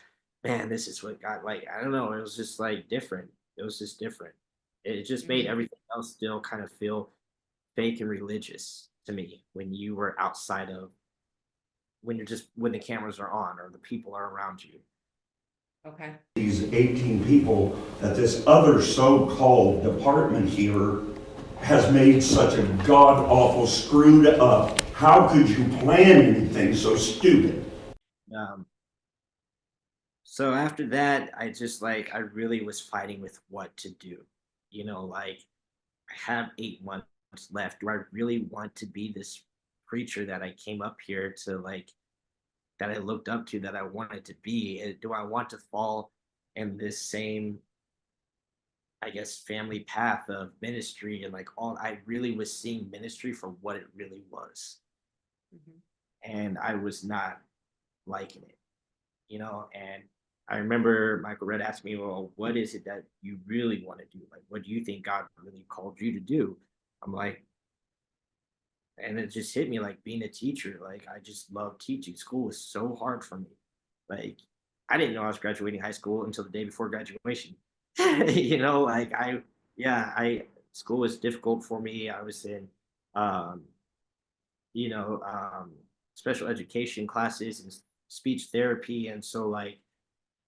man, this is what God, like, I don't know, it was just like different. It was just different. It just made Mhm. everything else still kind of feel fake and religious to me when you were outside of when the cameras are on or the people are around you. Okay. These 18 people that this other so-called department here has made such a god-awful screwed up. How could you plan anything so stupid? um so after that I just like I really was fighting with what to do, like I have 8 months left. Do I really want to be this preacher that I came up here to like that I looked up to that I wanted to be? Do I want to fall in this same, I guess, family path of ministry and like all I really was seeing ministry for what it really was. Mhm. And I was not liking it, and I remember Michael Red asked me, well, what is it that you really want to do? Like, what do you think God really called you to do? I'm like, and it just hit me like being a teacher. Like, I just love teaching. School was so hard for me. Like, I didn't know I was graduating high school until the day before graduation. Like yeah, school was difficult for me. I was in, um, you know, special education classes and speech therapy. And so, like,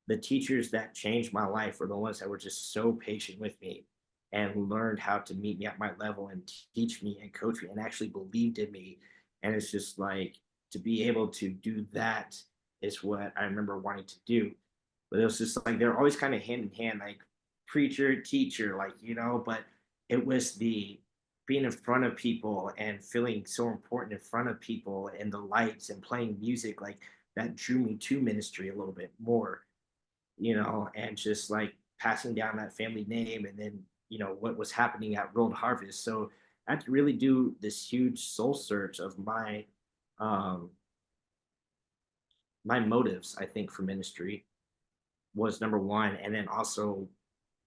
the teachers that changed my life were the ones that were just so patient with me and learned how to meet me at my level and teach me and coach me and actually believed in me. And it's just like to be able to do that is what I remember wanting to do. But it was just like they're always kind of hand in hand, like preacher, teacher, like, but it was the being in front of people and feeling so important in front of people and the lights and playing music, like that drew me to ministry a little bit more, and just like passing down that family name and then, what was happening at World Harvest. So I had to really do this huge soul search of um my motives, I think, for ministry was number one. And then also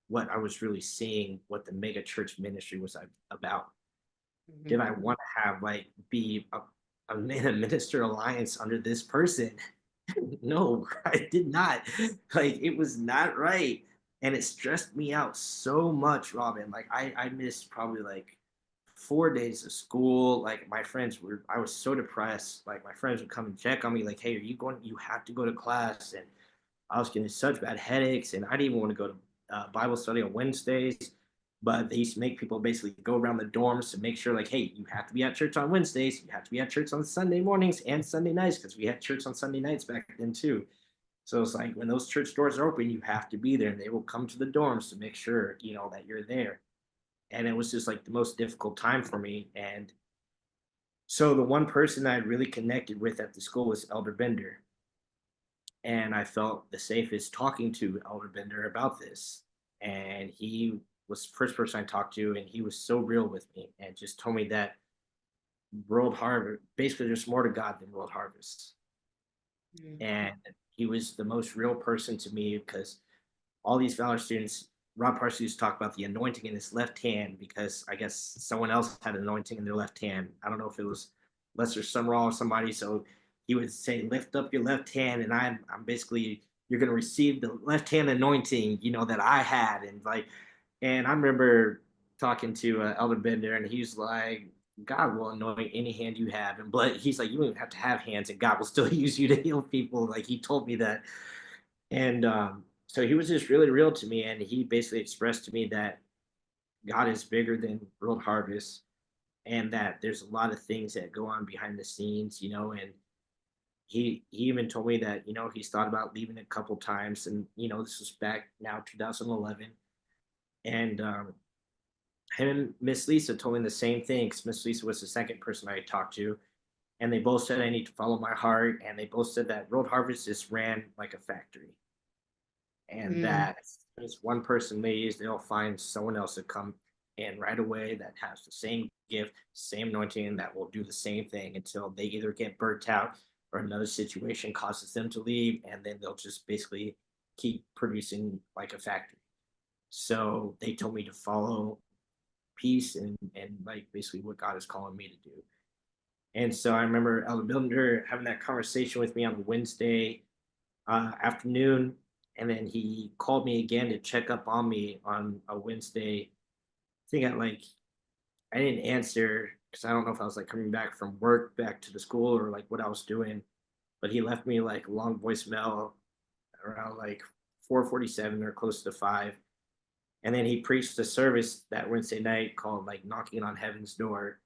what I was really seeing what the mega church ministry was about. Did I want to have like be in a minister alliance under this person? No, I did not. Like it was not right. And it stressed me out so much, Robin. Like I missed probably like 4 days of school. Like I was so depressed. Like my friends would come and check on me, like, hey, are you going? You have to go to class. And I was getting such bad headaches, and I didn't even want to go to Bible study on Wednesdays. But they used to make people basically go around the dorms to make sure, like, hey, you have to be at church on Wednesdays. You have to be at church on Sunday mornings and Sunday nights, because we had church on Sunday nights back then too. So it's like when those church doors are open, you have to be there, and they will come to the dorms to make sure, that you're there. And it was just like the most difficult time for me. And so the one person I really connected with at the school was Elder Bender. And I felt the safest talking to Elder Bender about this. And he was the first person I talked to, and he was so real with me and just told me that World Harvest, basically there's more to God than World Harvest. And he was the most real person to me, because all these Valor students, Rod Parsley used to talk about the anointing in his left hand, because I guess someone else had an anointing in their left hand. I don't know if it was Lester Summerall or somebody. So he would say, lift up your left hand, and I'm basically, you're going to receive the left hand anointing, that I had. And I remember talking to Elder Bender, and he's like, God will anoint any hand you have. And he's like, you don't even have to have hands, and God will still use you to heal people. Like he told me that. And so he was just really real to me. And he basically expressed to me that God is bigger than World Harvest, and that there's a lot of things that go on behind the scenes, and he even told me that, he's thought about leaving a couple times. And, this was back now 2011. And him and Miss Lisa told me the same thing, because Miss Lisa was the second person I talked to. And they both said I need to follow my heart. And they both said that World Harvest just ran like a factory. And that as one person leaves, they'll find someone else to come in right away that has the same gift, same anointing, that will do the same thing until they either get burnt out or another situation causes them to leave. And then they'll just basically keep producing like a factory. So they told me to follow peace and like basically what God is calling me to do. And so I remember Elder Biller having that conversation with me on a Wednesday afternoon. And then he called me again to check up on me on a Wednesday. I think I didn't answer because I don't know if I was like coming back from work back to the school or like what I was doing. But he left me like a long voicemail around like 4:47 or close to 5. And then he preached a service that Wednesday night called like Knocking on Heaven's Door.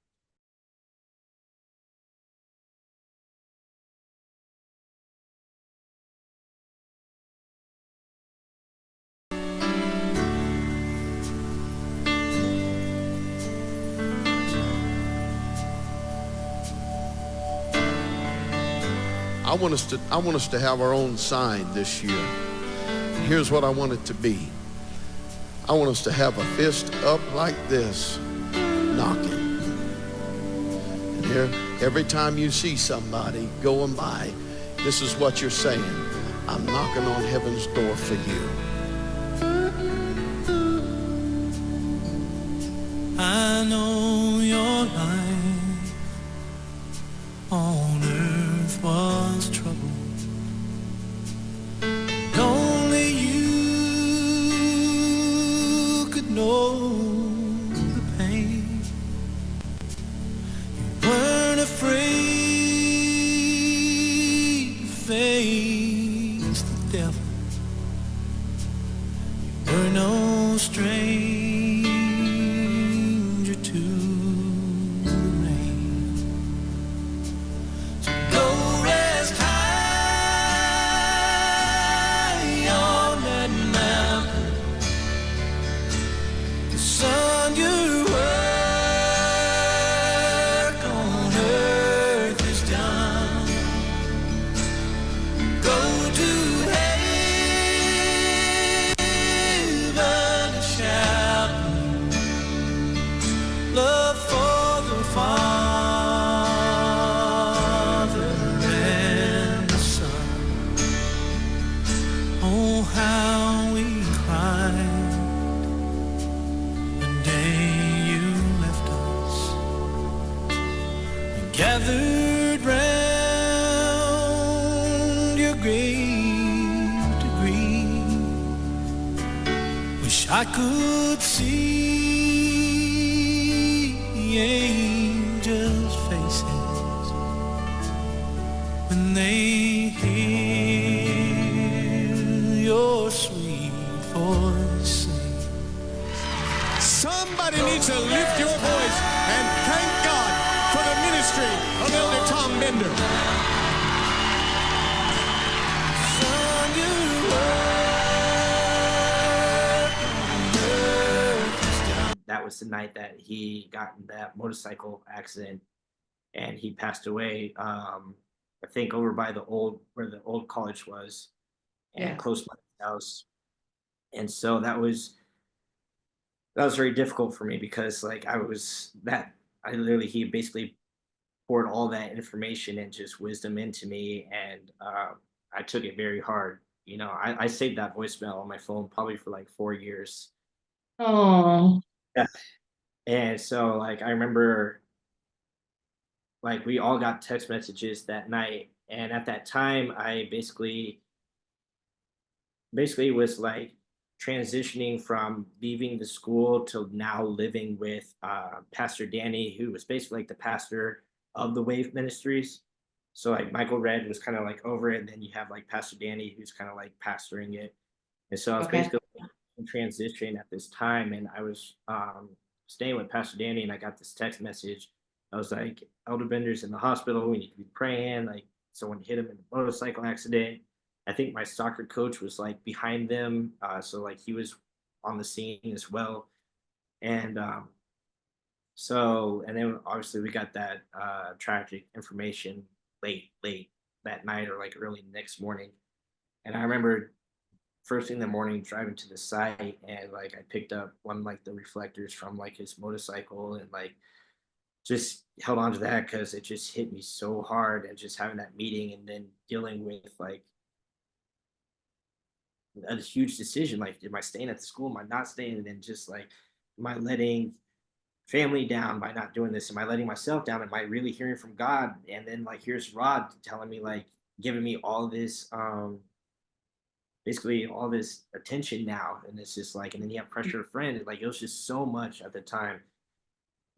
I want us to have our own sign this year. Here's what I want it to be. I want us to have a fist up like this, knocking. And here, every time you see somebody going by, this is what you're saying. I'm knocking on heaven's door for you. I know your life on earth was troubled. Only you could know the You're no stranger to the rain. So go rest high on that mountain. The sun, your work on earth is done. Go to heaven and shout love for the Father and the Son. Oh, how we cried the day you left us, and gathered round your grave to grieve. Wish I could see angels' faces when they hear your sweet voice sing. Somebody needs to lift your voice and thank God for the ministry of Elder Tom Bender. Son, you work on earth is done. That was the night that he got in that motorcycle accident and he passed away. I think over by where the old college was, and Yeah. close by his house. And so that was very difficult for me because like he basically poured all that information and just wisdom into me, and I took it very hard. You know, I saved that voicemail on my phone probably for like 4 years. Oh, Yeah. And so like I remember like we all got text messages that night, and at that time I basically was like transitioning from leaving the school to now living with Pastor Danny, who was basically like the pastor of the Wave Ministries. So like Michael Red was kind of like over it, and then you have like Pastor Danny who's kind of like pastoring it. And so I was okay. basically in transition at this time, and I was staying with Pastor Danny, and I got this text message. I was like, Elder Bender's in the hospital. We need to be praying. Like someone hit him in a motorcycle accident. I think my soccer coach was like behind them, so like he was on the scene as well. And and then obviously we got that tragic information late that night or like early next morning. And I remember first thing in the morning driving to the site, and like I picked up one like the reflectors from like his motorcycle, and like just held on to that because it just hit me so hard, and just having that meeting and then dealing with like a huge decision, like am I staying at the school, am I not staying, and then just like am I letting family down by not doing this, am I letting myself down, am I really hearing from God? And then like here's Rod telling me, like giving me all this basically all this attention now, and it's just like, and then you have pressure of friend, like it was just so much at the time.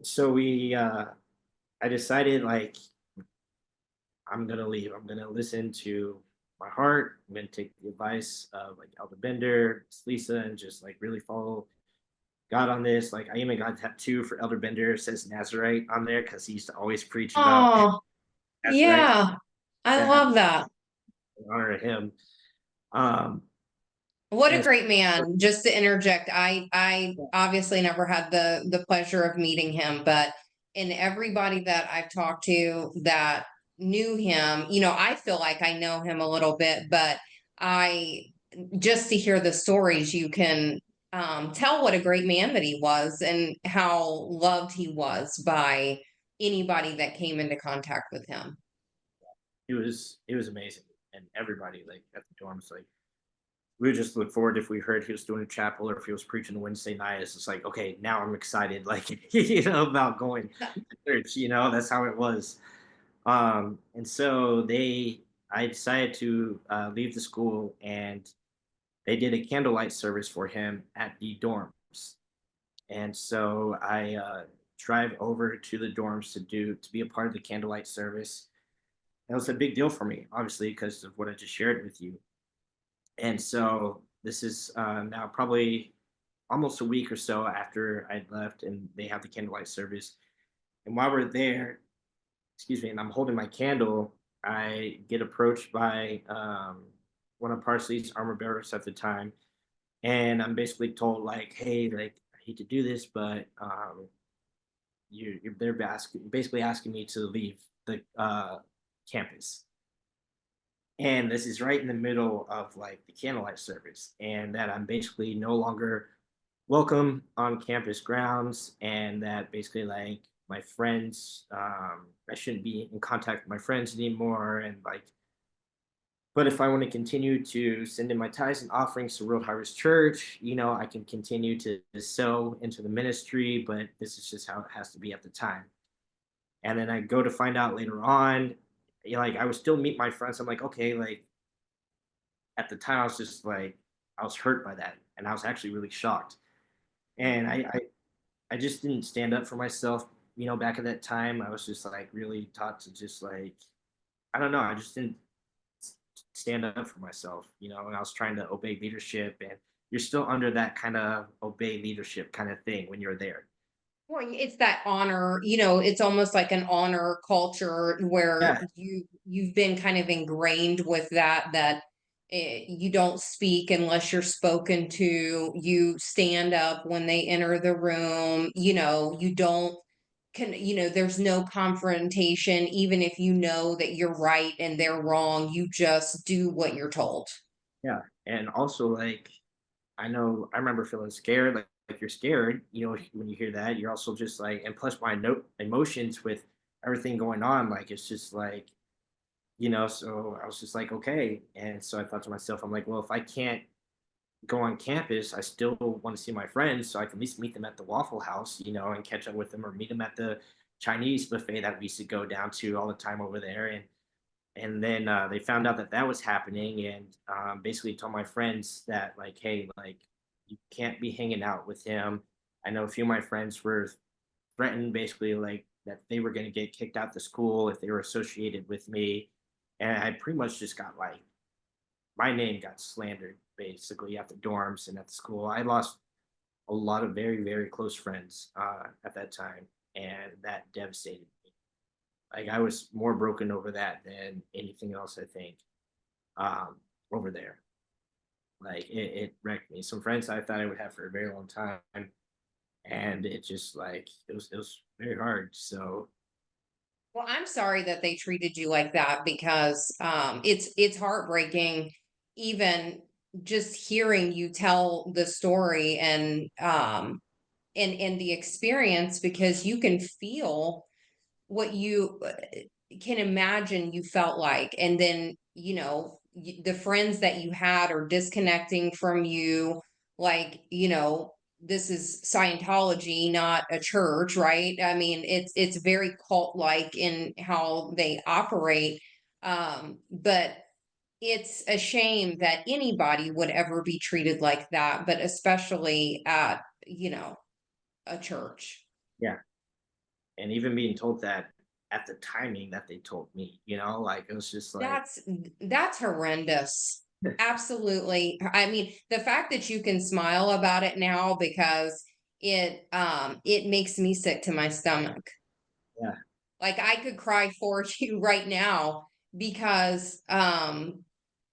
So I decided like I'm gonna leave, I'm gonna listen to my heart, I'm gonna take the advice of like Elder Bender, Lisa, and just like really follow God on this. Like I even got a tattoo for Elder Bender, it says Nazarite on there because he used to always preach about Oh, Nazarite. yeah. I Yeah, love that. in honor of him. Um, What a and great man. Just to interject, I obviously never had the pleasure of meeting him, but in everybody that I've talked to that knew him, I feel like I know him a little bit, but I just to hear the stories, you can tell what a great man that he was and how loved he was by anybody that came into contact with him. it was amazing, and everybody like at the dorms, like we would just look forward if we heard he was doing a chapel or if he was preaching Wednesday night. It's just like, okay, now I'm excited, like about going to church. That's how it was. And so I decided to leave the school, and they did a candlelight service for him at the dorms. And so I drive over to the dorms to be a part of the candlelight service. That was a big deal for me, obviously, because of what I just shared with you. And so this is now probably almost a week or so after I'd left, and they have the candlelight service. And while we're there, excuse me, and I'm holding my candle, I get approached by one of Parsley's armor bearers at the time, and I'm basically told like, "Hey, like I hate to do this, but they're basically asking me to leave the campus." And this is right in the middle of like the candlelight service, and that I'm basically no longer welcome on campus grounds, and that basically like my friends, I shouldn't be in contact with my friends anymore, and like, but if I want to continue to send in my tithes and offerings to World Harvest Church, I can continue to sow into the ministry, but this is just how it has to be at the time. And then I go to find out later on, like I would still meet my friends. I'm like, okay, like at the time I was just like, I was hurt by that, and I was actually really shocked. And I just didn't stand up for myself, back at that time. I was just like really taught to just like, I don't know, I just didn't stand up for myself, and I was trying to obey leadership, and you're still under that kind of obey leadership kind of thing when you're there. Well, it's that honor, it's almost like an honor culture where Yeah. you've been kind of ingrained with that you don't speak unless you're spoken to. You stand up when they enter the room. You don't there's no confrontation, even if you know that you're right and they're wrong. You just do what you're told. Yeah. And also like, I know I remember feeling scared, like you're scared, when you hear that, you're also just like, and plus my emotions with everything going on, like it's just like, so I was just like, okay. And so I thought to myself, I'm like, well, if I can't go on campus, I still want to see my friends, so I can at least meet them at the Waffle House, and catch up with them, or meet them at the Chinese buffet that we used to go down to all the time over there. And then they found out that that was happening, and basically told my friends that like, hey, like you can't be hanging out with him. I know a few of my friends were threatened, basically like that they were going to get kicked out the school if they were associated with me, and I pretty much just got like my name got slandered basically at the dorms and at the school. I lost a lot of very, very close friends at that time, and that devastated me. Like I was more broken over that than anything else, I think, um, over there. Like it wrecked me. Some friends I thought I would have for a very long time, and it just like it was very hard. So Well, I'm sorry that they treated you like that, because it's heartbreaking, even just hearing you tell the story and the experience, because you can feel what you can imagine you felt like. And then, the friends that you had are disconnecting from you. Like, this is Scientology, not a church, right? I mean, it's very cult like in how they operate. But it's a shame that anybody would ever be treated like that, but especially at, a church. yeah, and even being told that at the timing that they told me, like it was just like, That's horrendous. Absolutely. I mean, the fact that you can smile about it now, because it makes me sick to my stomach. yeah, Like I could cry for you right now, because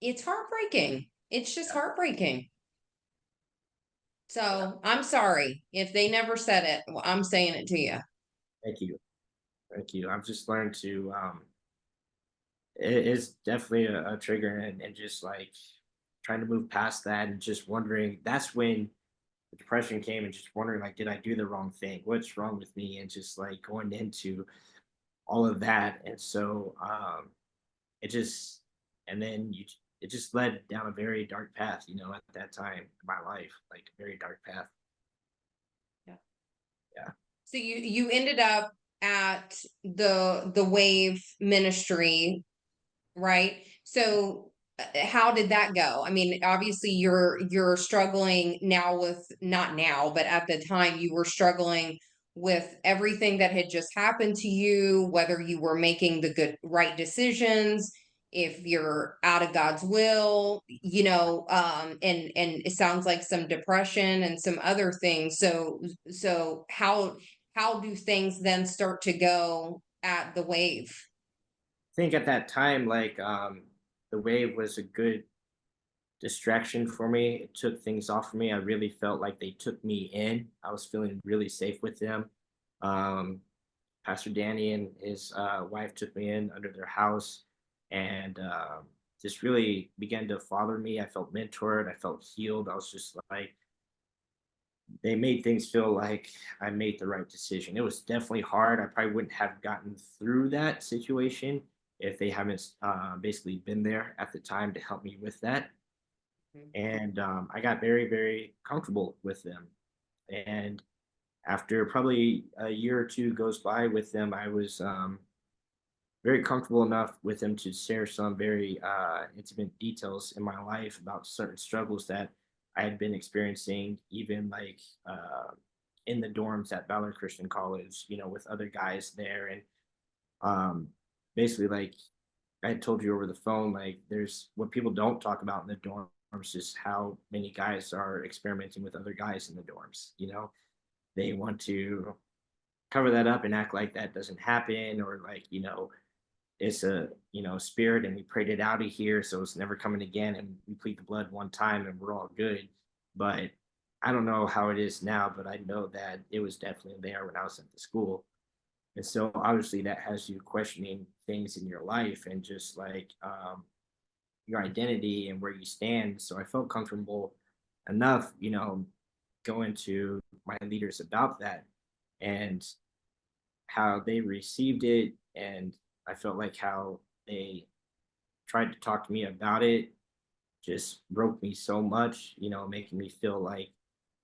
it's heartbreaking. It's just heartbreaking. So I'm sorry if they never said it. Well, I'm saying it to you. thank you, thank you. I've just learned to it is definitely a trigger, and just like trying to move past that, and just wondering, that's when the depression came, and just wondering like, did I do the wrong thing, what's wrong with me, and just like going into all of that. And so it just, and then it just led down a very dark path, at that time in my life, like a very dark path. Yeah. Yeah. So you ended up at the Wave Ministry, right? So how did that go? I mean, obviously you're struggling now with, not now, but at the time you were struggling with everything that had just happened to you, whether you were making the right decisions. if you're out of God's will, and it sounds like some depression and some other things. So how do things then start to go at the Wave? I think at that time, like the wave was a good distraction for me. It took things off of me. I really felt like they took me in. I was feeling really safe with them. Um, Pastor Danny and his wife took me in under their house and just really began to father me. I felt mentored. I felt healed. I was just like, they made things feel like I made the right decision. It was definitely hard. I probably wouldn't have gotten through that situation if they haven't basically been there at the time to help me with that. Mhm. And I got very, very comfortable with them. And after probably a year or two goes by with them, I was very comfortable enough with them to share some very intimate details in my life about certain struggles that I had been experiencing, even like in the dorms at Valor Christian College, with other guys there. And um, basically, like I had told you over the phone, like there's what people don't talk about in the dorms is how many guys are experimenting with other guys in the dorms. They want to cover that up and act like that doesn't happen, or like, it's a spirit and we prayed it out of here, so it's never coming again, and we plead the blood one time and we're all good. But I don't know how it is now, but I know that it was definitely there when I was at the school. And so obviously that has you questioning things in your life and just like your identity and where you stand. So I felt comfortable enough, going to my leaders about that and how they received it. And I felt like how they tried to talk to me about it just broke me so much, making me feel like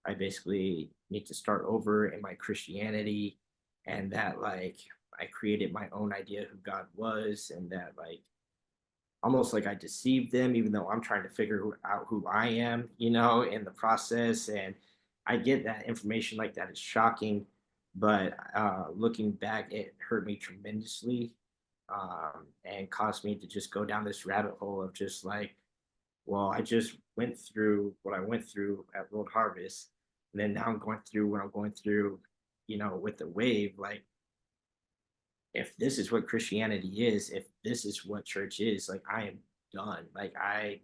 I basically need to start over in my Christianity, and that like I created my own idea who God was, and that like almost like I deceived them, even though I'm trying to figure out who I am, in the process. And I get that information like that is shocking, but looking back, it hurt me tremendously, and caused me to just go down this rabbit hole of just like, well, I just went through what I went through at World Harvest, and then now I'm going through what I'm going through, with the wave. Like, if this is what Christianity is, if this is what church is, like I am done. Like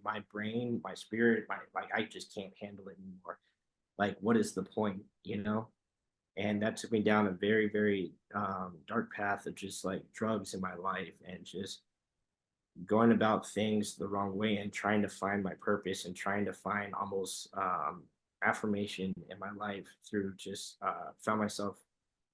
my brain, my spirit, like I just can't handle it anymore. Like, what is the point? And that took me down a very, very dark path of just like drugs in my life and just going about things the wrong way and trying to find my purpose and trying to find almost affirmation in my life through just found myself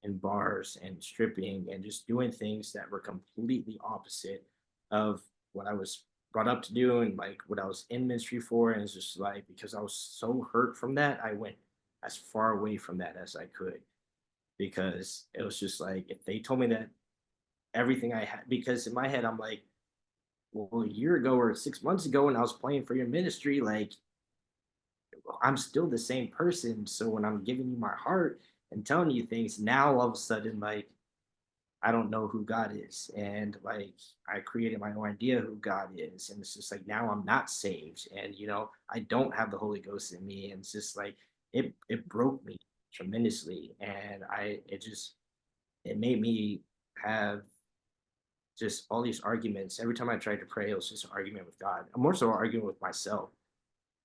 in bars and stripping and just doing things that were completely opposite of what I was brought up to do and like what I was in ministry for. And it's just like, because I was so hurt from that, I went as far away from that as I could, because it was just like, if they told me that everything I had, because in my head, I'm like, well, a year ago or 6 months ago when I was playing for your ministry, like I'm still the same person. So when I'm giving you my heart and telling you things, now all of a sudden, like I don't know who God is. And like I created my own idea who God is. And it's just like now I'm not saved. And I don't have the Holy Ghost in me. And it's just like it broke me tremendously. And it made me have just all these arguments. Every time I tried to pray, it was just an argument with God. I'm more so arguing with myself.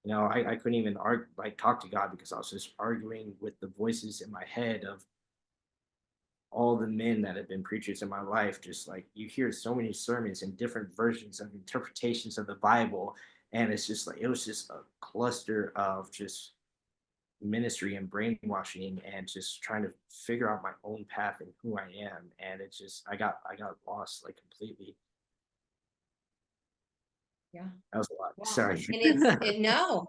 I couldn't even like talk to God because I was just arguing with the voices in my head of all the men that have been preachers in my life. Just like you hear so many sermons and different versions of interpretations of the Bible. And it's just like, it was just a cluster of just ministry and brainwashing and just trying to figure out my own path and who I am. And it's just, I got lost like completely. Yeah. That was a lot. Wow. Sorry. And no,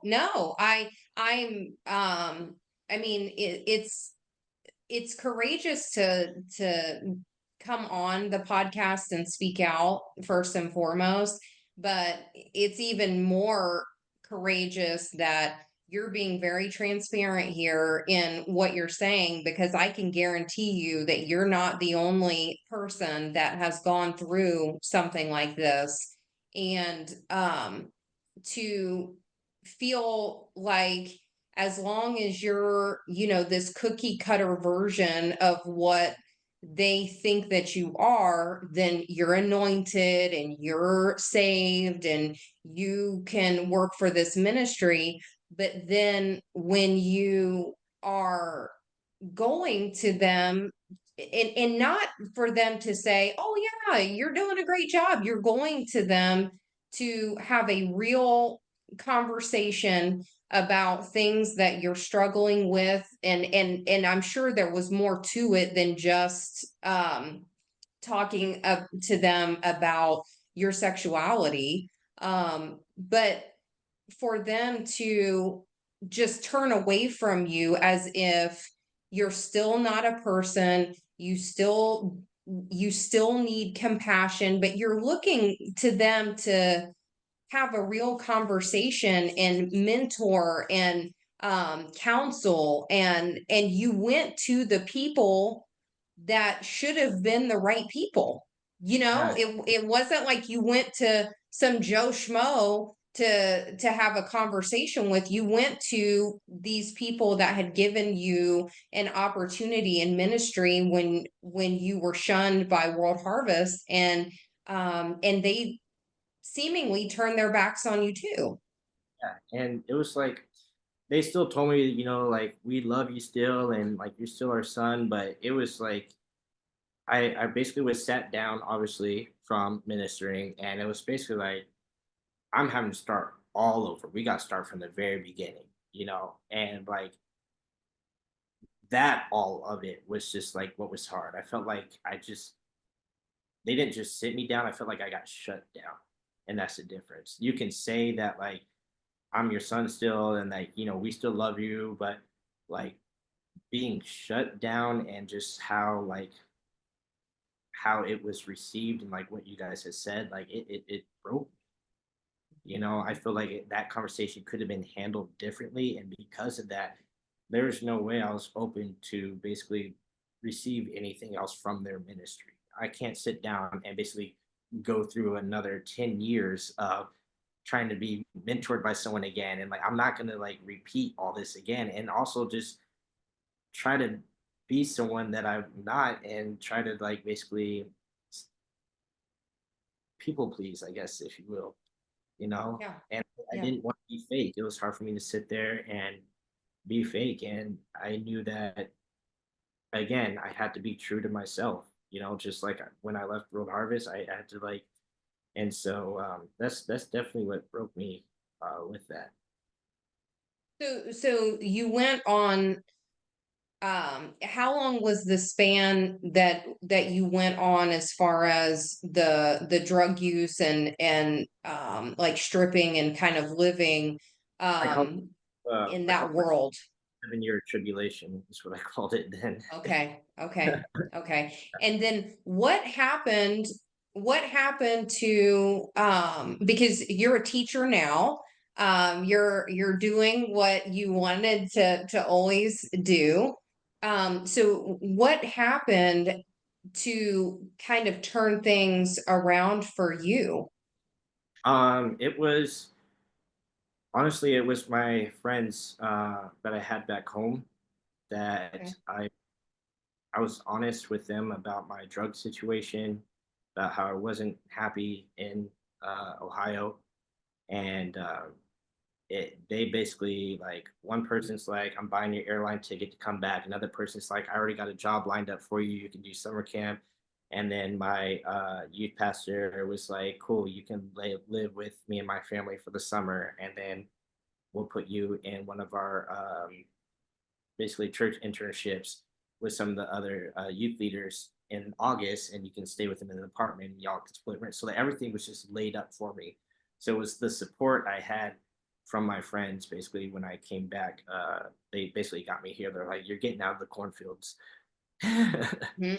I mean, it's courageous to come on the podcast and speak out first and foremost, but it's even more courageous that you're being very transparent here in what you're saying, because I can guarantee you that you're not the only person that has gone through something like this. and to feel like as long as you're, this cookie cutter version of what they think that you are, then you're anointed and you're saved and you can work for this ministry. But then when you are going to them, and not for them to say, oh yeah, you're doing a great job, you're going to them to have a real conversation about things that you're struggling with, and I'm sure there was more to it than just talking to them about your sexuality, but for them to just turn away from you as if you're still not a person, you still need compassion, but you're looking to them to have a real conversation and mentor and counsel, and you went to the people that should have been the right people. Yeah. It wasn't like you went to some Joe Schmo to have a conversation with. You went to these people that had given you an opportunity in ministry when you were shunned by World Harvest, and they seemingly turned their backs on you too. Yeah. And it was like they still told me, like we love you still, and like you're still our son. But it was like I basically was sat down, obviously, from ministering, and it was basically like I'm having to start all over. We got to start from the very beginning, and like that, all of it was just like what was hard. I felt like they didn't just sit me down. I felt like I got shut down, and that's the difference. You can say that like I'm your son still, and like we still love you, but like being shut down and just how it was received and like what you guys had said, like it broke me. I feel like that conversation could have been handled differently, and because of that, there's no way I was open to basically receive anything else from their ministry. I can't sit down and basically go through another 10 years of trying to be mentored by someone again, and like I'm not going to like repeat all this again, and also just try to be someone that I'm not, and try to like basically people please, I guess, if you will, Yeah. and I Yeah. didn't want to be fake. It was hard for me to sit there and be fake, and I knew that again I had to be true to myself, just like when I left World Harvest, I had to like, and so that's definitely what broke me with that. So you went on, how long was the span that you went on as far as the drug use and like stripping and kind of living I called in I called that it world? 7 year tribulation is what I called it then. Okay, okay, okay. And then what happened to, because you're a teacher now, you're doing what you wanted to always do. So what happened to kind of turn things around for you? It was honestly, it was my friends that I had back home that Okay. I was honest with them about my drug situation, about how I wasn't happy in Ohio, and they basically like one person's like, I'm buying your airline ticket to come back. Another person's like, I already got a job lined up for you. You can do summer camp. And then my youth pastor was like, cool, you can live with me and my family for the summer. And then we'll put you in one of our basically church internships with some of the other youth leaders in August, and you can stay with them in an apartment and y'all can split rent. So that everything was just laid up for me. So it was the support I had from my friends. Basically, when I came back, they basically got me here. They're like, "You're getting out of the cornfields."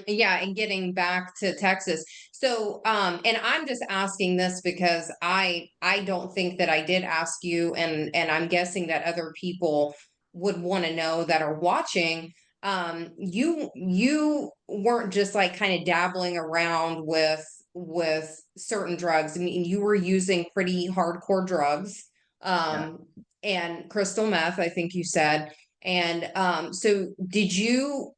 Yeah, and getting back to Texas. So, and I'm just asking this because I don't think that I did ask you, and I'm guessing that other people would want to know that are watching. You weren't just like kind of dabbling around with with certain drugs. I mean, you were using pretty hardcore drugs, and crystal meth, I think you said. And so did you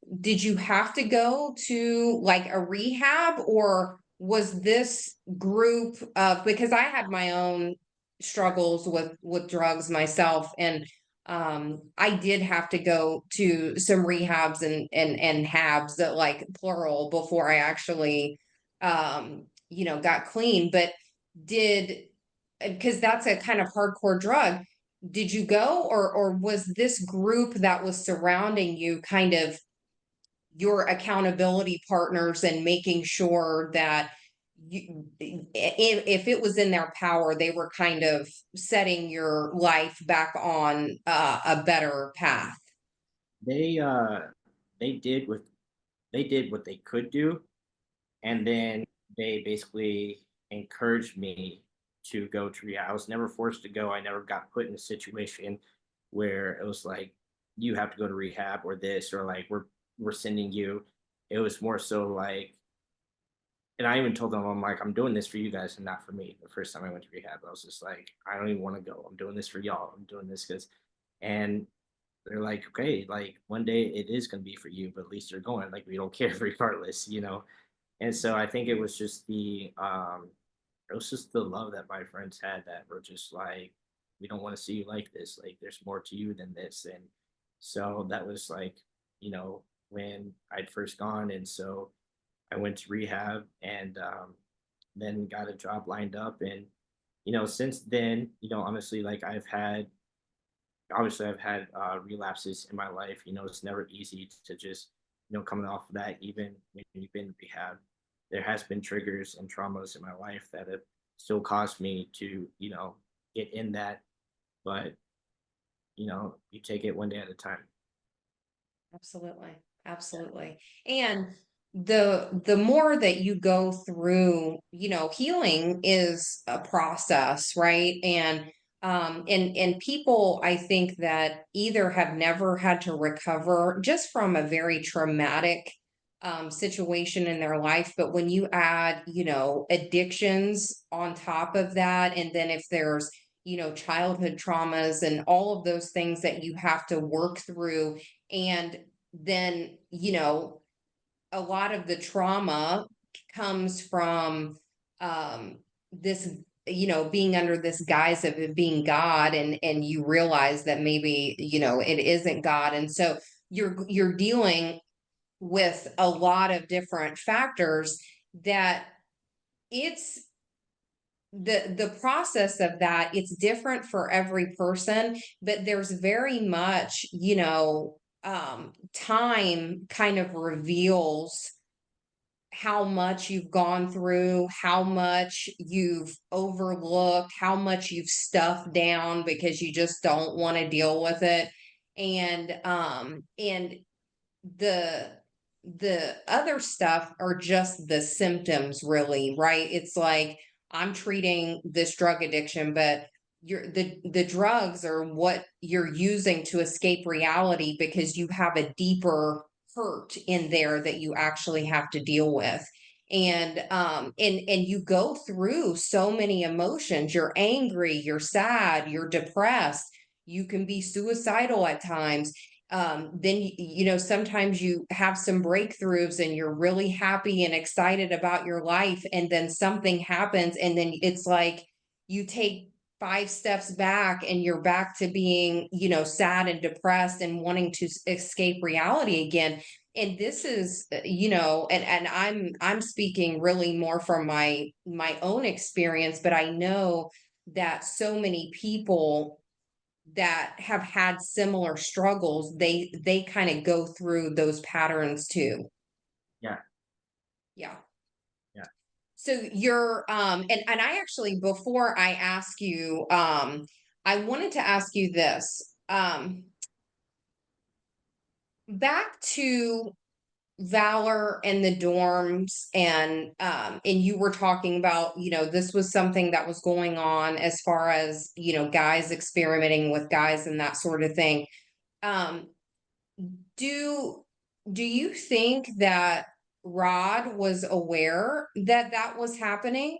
have to go to like a rehab, or was this group of, because I had my own struggles with drugs myself, and I did have to go to some rehabs and habs, that like plural, before I actually got clean. But did, because that's a kind of hardcore drug, did you go, or was this group that was surrounding you kind of your accountability partners, and making sure that you, if it was in their power, they were kind of setting your life back on a better path? They they did what they could do, and then they basically encouraged me to go to rehab. I was never forced to go. I never got put in a situation where it was like you have to go to rehab or this, or like we're sending you. It was more so like, and I even told them, I'm like, I'm doing this for you guys and not for me. The first time I went to rehab, I was just like, I don't even want to go. I'm doing this for y'all. I'm doing this because, and they're like, okay, like one day it is going to be for you, but at least you're going. Like, we don't care regardless, you know? And so I think it was just it was just the love that my friends had, that were just like, we don't want to see you like this. Like, there's more to you than this. And so that was like, when I'd first gone. And so I went to rehab, and then got a job lined up. And, since then, honestly, like I've had relapses in my life. It's never easy to just, coming off of that, even when you've been in rehab, there has been triggers and traumas in my life that have still caused me to, get in that. But, you take it one day at a time. Absolutely. Absolutely. And the more that you go through, healing is a process, right? And people, I think, that either have never had to recover just from a very traumatic situation in their life, but when you add, addictions on top of that, and then if there's, childhood traumas and all of those things that you have to work through, and then, a lot of the trauma comes from this, being under this guise of it being God, and you realize that maybe, it isn't God. And so you're dealing with a lot of different factors, that it's the process of that, it's different for every person, but there's very much, time kind of reveals how much you've gone through, how much you've overlooked, how much you've stuffed down because you just don't want to deal with it. And the other stuff are just the symptoms, really, right? It's like, I'm treating this drug addiction, but the drugs are what you're using to escape reality, because you have a deeper hurt in there that you actually have to deal with. And you go through so many emotions. You're angry, you're sad, you're depressed, you can be suicidal at times. Then sometimes you have some breakthroughs and you're really happy and excited about your life, and then something happens, and then it's like you take 5 steps back and you're back to being, sad and depressed and wanting to escape reality again. And this is, and I'm speaking really more from my own experience, but I know that so many people that have had similar struggles, they kind of go through those patterns too. Yeah. Yeah. Yeah. So you're and I actually, before I ask you, I wanted to ask you this. Back to Valor and the dorms, and you were talking about, this was something that was going on as far as, guys experimenting with guys and that sort of thing. Um, do you think that, Rod was aware that that was happening?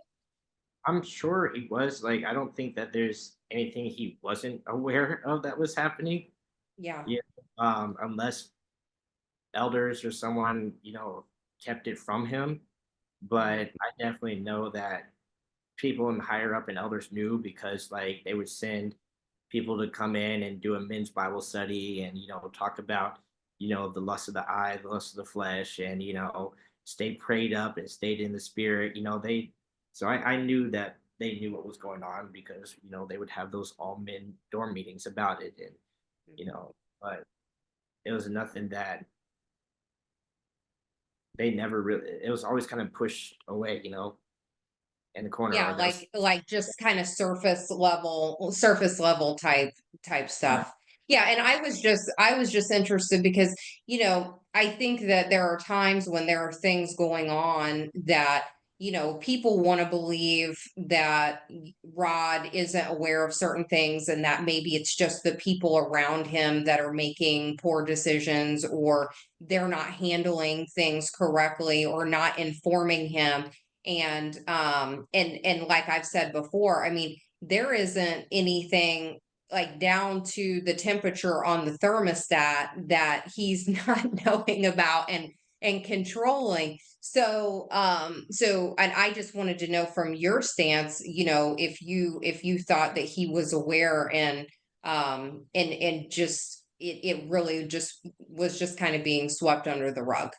I'm sure he was. Like, I don't think that there's anything he wasn't aware of that was happening. Yeah. Yeah. Unless elders or someone, kept it from him. But I definitely know that people and higher up and elders knew, because like they would send people to come in and do a men's Bible study and talk about the lust of the eye, the lust of the flesh, and stay prayed up and stayed in the spirit. I knew that they knew what was going on, because they would have those all men dorm meetings about it, and but it was nothing that they never really. It was always kind of pushed away, in the corner, Yeah, or those. like just kind of surface level type stuff. Yeah, and I was just interested because, I think that there are times when there are things going on that, people want to believe that Rod isn't aware of certain things, and that maybe it's just the people around him that are making poor decisions, or they're not handling things correctly, or not informing him. And like I've said before, I mean, there isn't anything like down to the temperature on the thermostat that he's not knowing about and controlling. And I just wanted to know from your stance, if you thought that he was aware, and just it really just was just kind of being swept under the rug.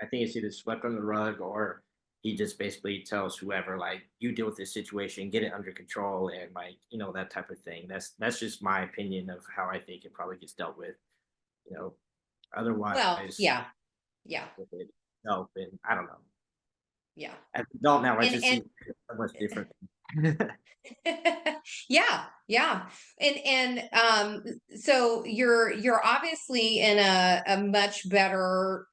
I think it's either swept under the rug, or he just basically tells whoever, like, you deal with this situation, get it under control, and like, that type of thing. That's just my opinion of how I think it probably gets dealt with. You know, Well, otherwise, yeah, yeah, with it, no, and I don't know. yeah. As an adult now, I And just see and it so much different. yeah, yeah. And so you're obviously in a much better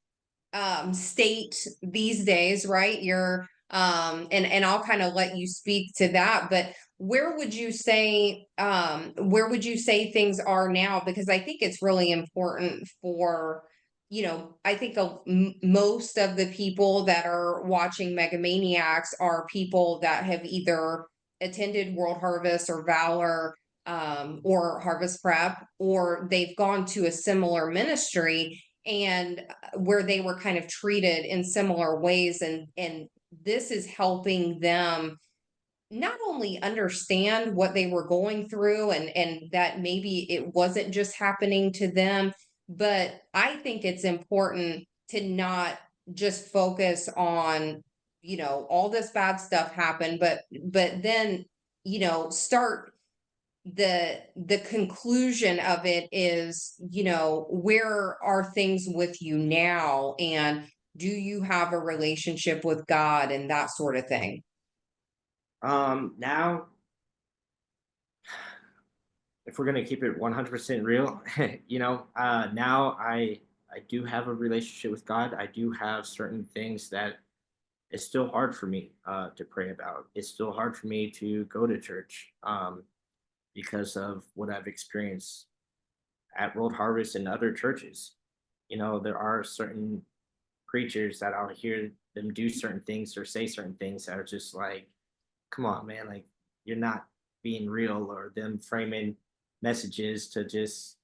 state these days, right? And I'll kind of let you speak to that, but where would you say things are now? Because I think it's really important for, I think most of the people that are watching Mega Maniacs are people that have either attended World Harvest or Valor, or Harvest Prep, or they've gone to a similar ministry, and where they were kind of treated in similar ways, and this is helping them not only understand what they were going through, and that maybe it wasn't just happening to them, but I think it's important to not just focus on, all this bad stuff happened, but then, start the conclusion of it is, where are things with you now, and do you have a relationship with God, and that sort of thing. Now, if we're gonna keep it 100% real, now I do have a relationship with God. I do have certain things that it's still hard for me to pray about. It's still hard for me to go to church, because of what I've experienced at World Harvest and other churches. There are certain preachers that I'll hear them do certain things or say certain things that are just like, come on, man, like, you're not being real, or them framing messages to just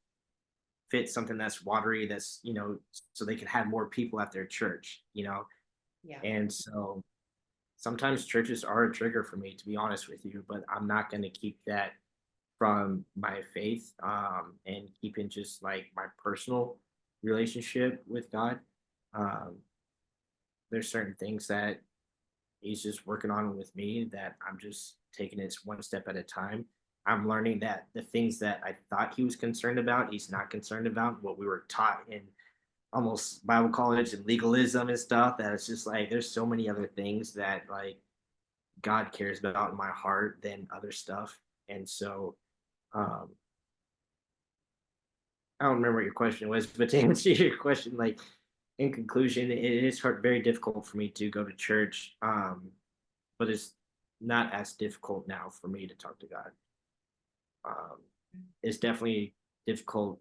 fit something that's watery, that's, so they can have more people at their church. Yeah. And so sometimes churches are a trigger for me, to be honest with you, but I'm not going to keep that from my faith, and keeping just like my personal relationship with God. Um, there's certain things that he's just working on with me, that I'm just taking it one step at a time. I'm learning that the things that I thought he was concerned about, he's not concerned about. What we were taught in almost Bible college and legalism and stuff, that it's just like there's so many other things that like God cares about in my heart than other stuff. And so um I don't remember what your question was, but to answer your question, like, in conclusion, it is very difficult for me to go to church, but it's not as difficult now for me to talk to God. Um, it's definitely difficult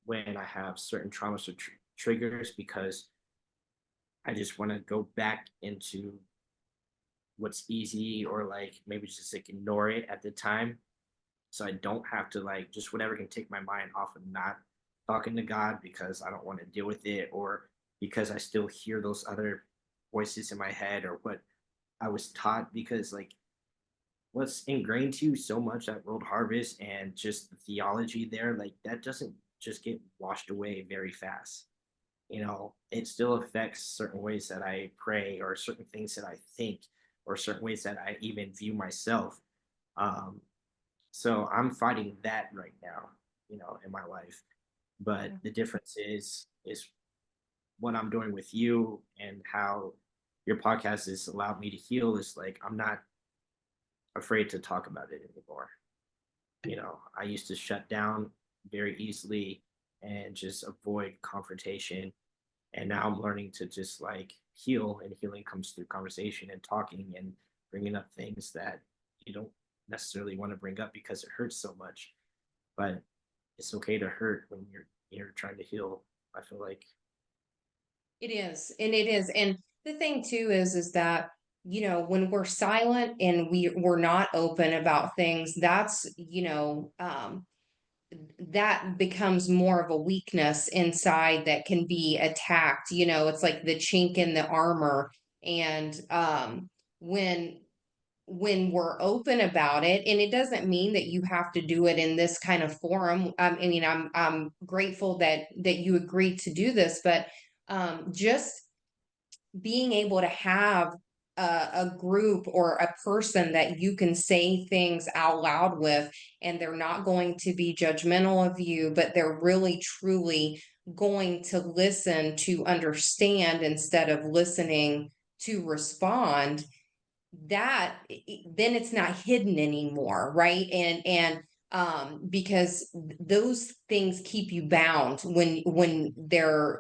when I have certain traumas or triggers, because I just want to go back into what's easy, or like maybe just like ignore it at the time, so I don't have to like just whatever can take my mind off of not talking to God because I don't want to deal with it, or because I still hear those other voices in my head, or what I was taught, because like what's ingrained to you so much at World Harvest and just the theology there, like that doesn't just get washed away very fast. It still affects certain ways that I pray, or certain things that I think, or certain ways that I even view myself. Um, so I'm fighting that right now, in my life. But Yeah. the difference is what I'm doing with you, and how your podcast has allowed me to heal, is like I'm not afraid to talk about it anymore. I used to shut down very easily and just avoid confrontation. And now I'm learning to just like heal, and healing comes through conversation and talking and bringing up things that you don't necessarily want to bring up because it hurts so much. But it's okay to hurt when you're trying to heal. I feel like. It is, and it is, and the thing too is that when we're silent and we're not open about things, that's that becomes more of a weakness inside that can be attacked. It's like the chink in the armor. And when we're open about it, and it doesn't mean that you have to do it in this kind of forum. I mean, I'm grateful that you agreed to do this, but just being able to have a group or a person that you can say things out loud with, and they're not going to be judgmental of you, but they're really truly going to listen to understand instead of listening to respond. Then it's not hidden anymore, right? And because those things keep you bound. When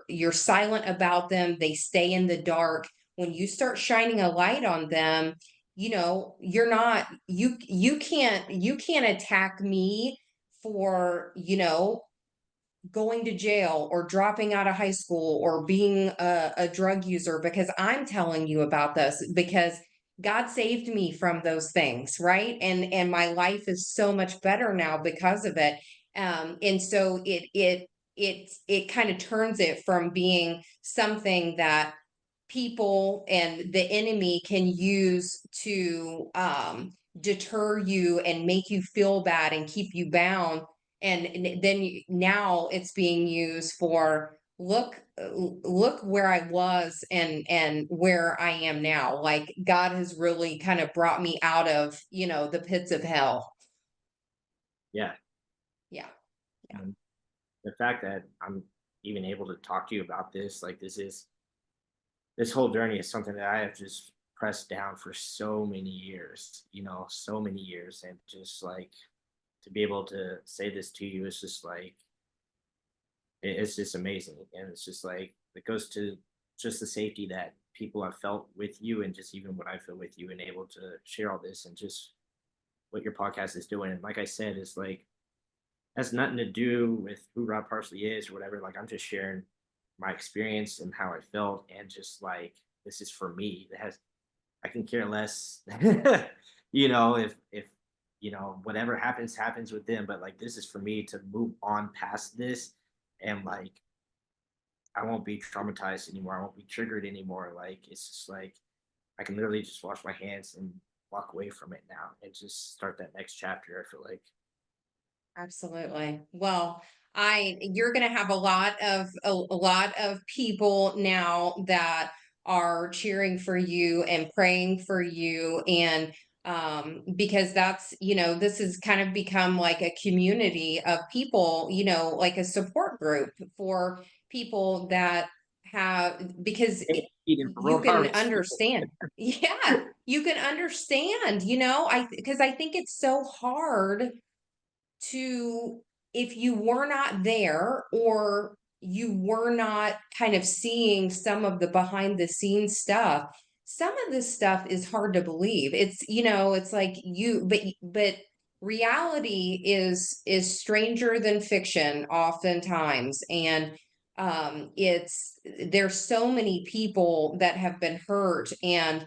you're silent about them, they stay in the dark. When you start shining a light on them, you're not you can't attack me for going to jail or dropping out of high school or being a drug user, because I'm telling you about this, because God saved me from those things, right? And my life is so much better now because of it. And so it kind of turns it from being something that people and the enemy can use to deter you and make you feel bad and keep you bound. And then now it's being used for, look where I was and where I am now. Like, God has really kind of brought me out of the pits of hell. Yeah. Yeah. And the fact that I'm even able to talk to you about this, like this whole journey is something that I have just pressed down for so many years, so many years. And just like to be able to say this to you is just like, it's just amazing. And it's just like, it goes to just the safety that people have felt with you, and just even what I feel with you, and able to share all this, and just what your podcast is doing. And like I said, it's like, has nothing to do with who Rod Parsley is or whatever. Like, I'm just sharing my experience and how I felt, and just like, this is for me. I can care less, if whatever happens with them. But like, this is for me to move on past this, and like, I won't be traumatized anymore. I won't be triggered anymore. Like, it's just like, I can literally just wash my hands and walk away from it now, and just start that next chapter. I feel like. Absolutely. Well, you're going to have a lot of people now that are cheering for you and praying for you. And because this has kind of become like a community of people, like a support group for people that because you can understand. Yeah, you can understand, because I think it's so hard to, if you were not there, or you were not kind of seeing some of the behind the scenes stuff, some of this stuff is hard to believe. It's like but reality is stranger than fiction oftentimes. And there's so many people that have been hurt and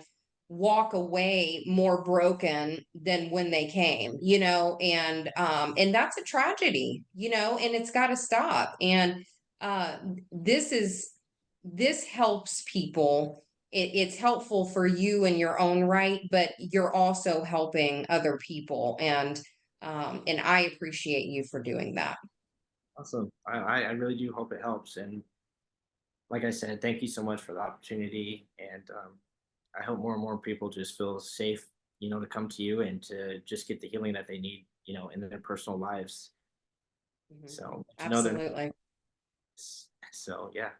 walk away more broken than when they came, and that's a tragedy, and it's got to stop. And uh this helps people. It's helpful for you in your own right, but you're also helping other people, and I appreciate you for doing that. Awesome. I really do hope it helps. And like I said, thank you so much for the opportunity. And I hope more and more people just feel safe, to come to you and to just get the healing that they need, in their personal lives. Mhm. So to know that. Absolutely. So yeah.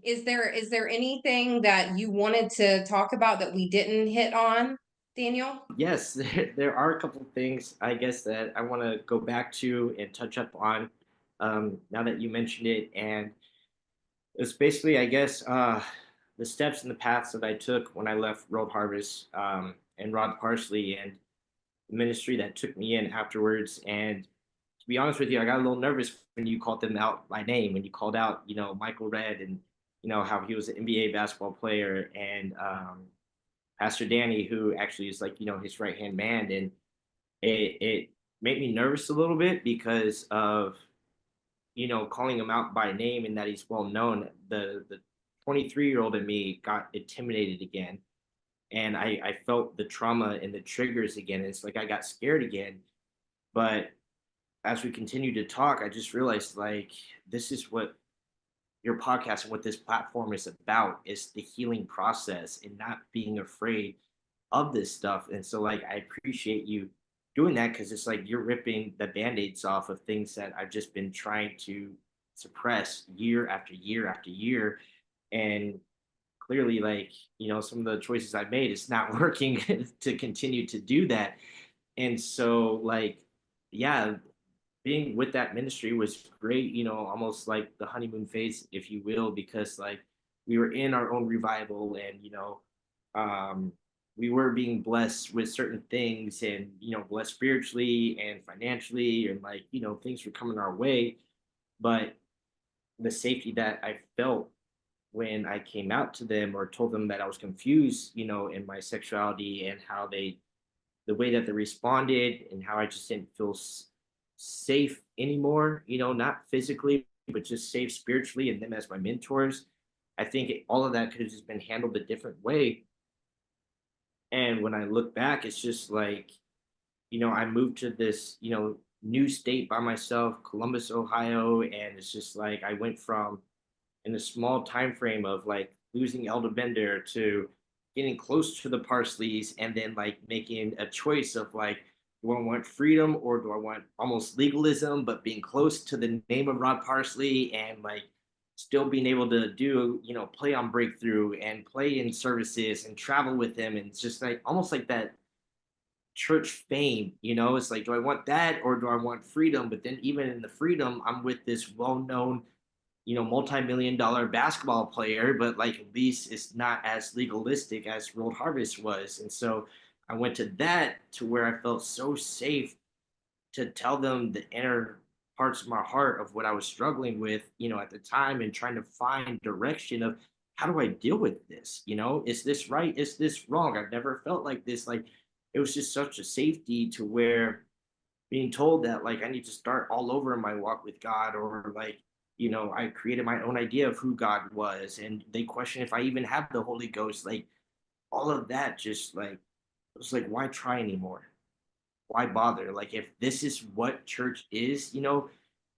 Is there anything that you wanted to talk about that we didn't hit on, Daniel? Yes, there are a couple of things I guess that I want to go back to and touch up on now that you mentioned it. And it's basically, I guess, the steps and the paths that I took when I left Road Harvest and Rod Parsley and the ministry that took me in afterwards. And to be honest with you, I got a little nervous when you called them out by name, when you called out, Michael Redd and, how he was an NBA basketball player, and Pastor Danny, who actually is like, his right hand man. And it made me nervous a little bit because of, calling him out by name and that he's well known. The 23-year-old in me got intimidated again. And I felt the trauma and the triggers again. It's like I got scared again. But as we continue to talk, I just realized like this is what your podcast and what this platform is about, is the healing process and not being afraid of this stuff. And so like I appreciate you doing that, because it's like you're ripping the band-aids off of things that I've just been trying to suppress year after year after year. And clearly, like, some of the choices I've made, it's not working to continue to do that. And so like, yeah, being with that ministry was great, almost like the honeymoon phase, if you will, because like we were in our own revival, and um we were being blessed with certain things, and blessed spiritually and financially, and like, things were coming our way. But the safety that I felt when I came out to them or told them that I was confused, in my sexuality, and how the way that they responded, and how I just didn't feel safe anymore, not physically, but just safe spiritually, and them as my mentors. I think all of that could have just been handled a different way. And when I look back, it's just like, I moved to this, new state by myself, Columbus, Ohio. And it's just like I went from, in a small time frame of like losing Elder Bender to getting close to the Parsleys, and then like making a choice of like, do I want freedom or do I want almost legalism, but being close to the name of Rod Parsley, and like still being able to do, play on Breakthrough and play in services and travel with him. And it's just like almost like that church fame, it's like, do I want that or do I want freedom? But then even in the freedom, I'm with this well-known, multi-million dollar basketball player, but like at least it's not as legalistic as World Harvest was. And so I went to that, to where I felt so safe to tell them the inner parts of my heart of what I was struggling with, at the time, and trying to find direction of how do I deal with this? Is this right? Is this wrong? I've never felt like this. Like it was just such a safety, to where being told that like I need to start all over in my walk with God, or like, I created my own idea of who God was, and they question if I even have the Holy Ghost. Like all of that, just like, it was like, why try anymore? Why bother? Like if this is what church is,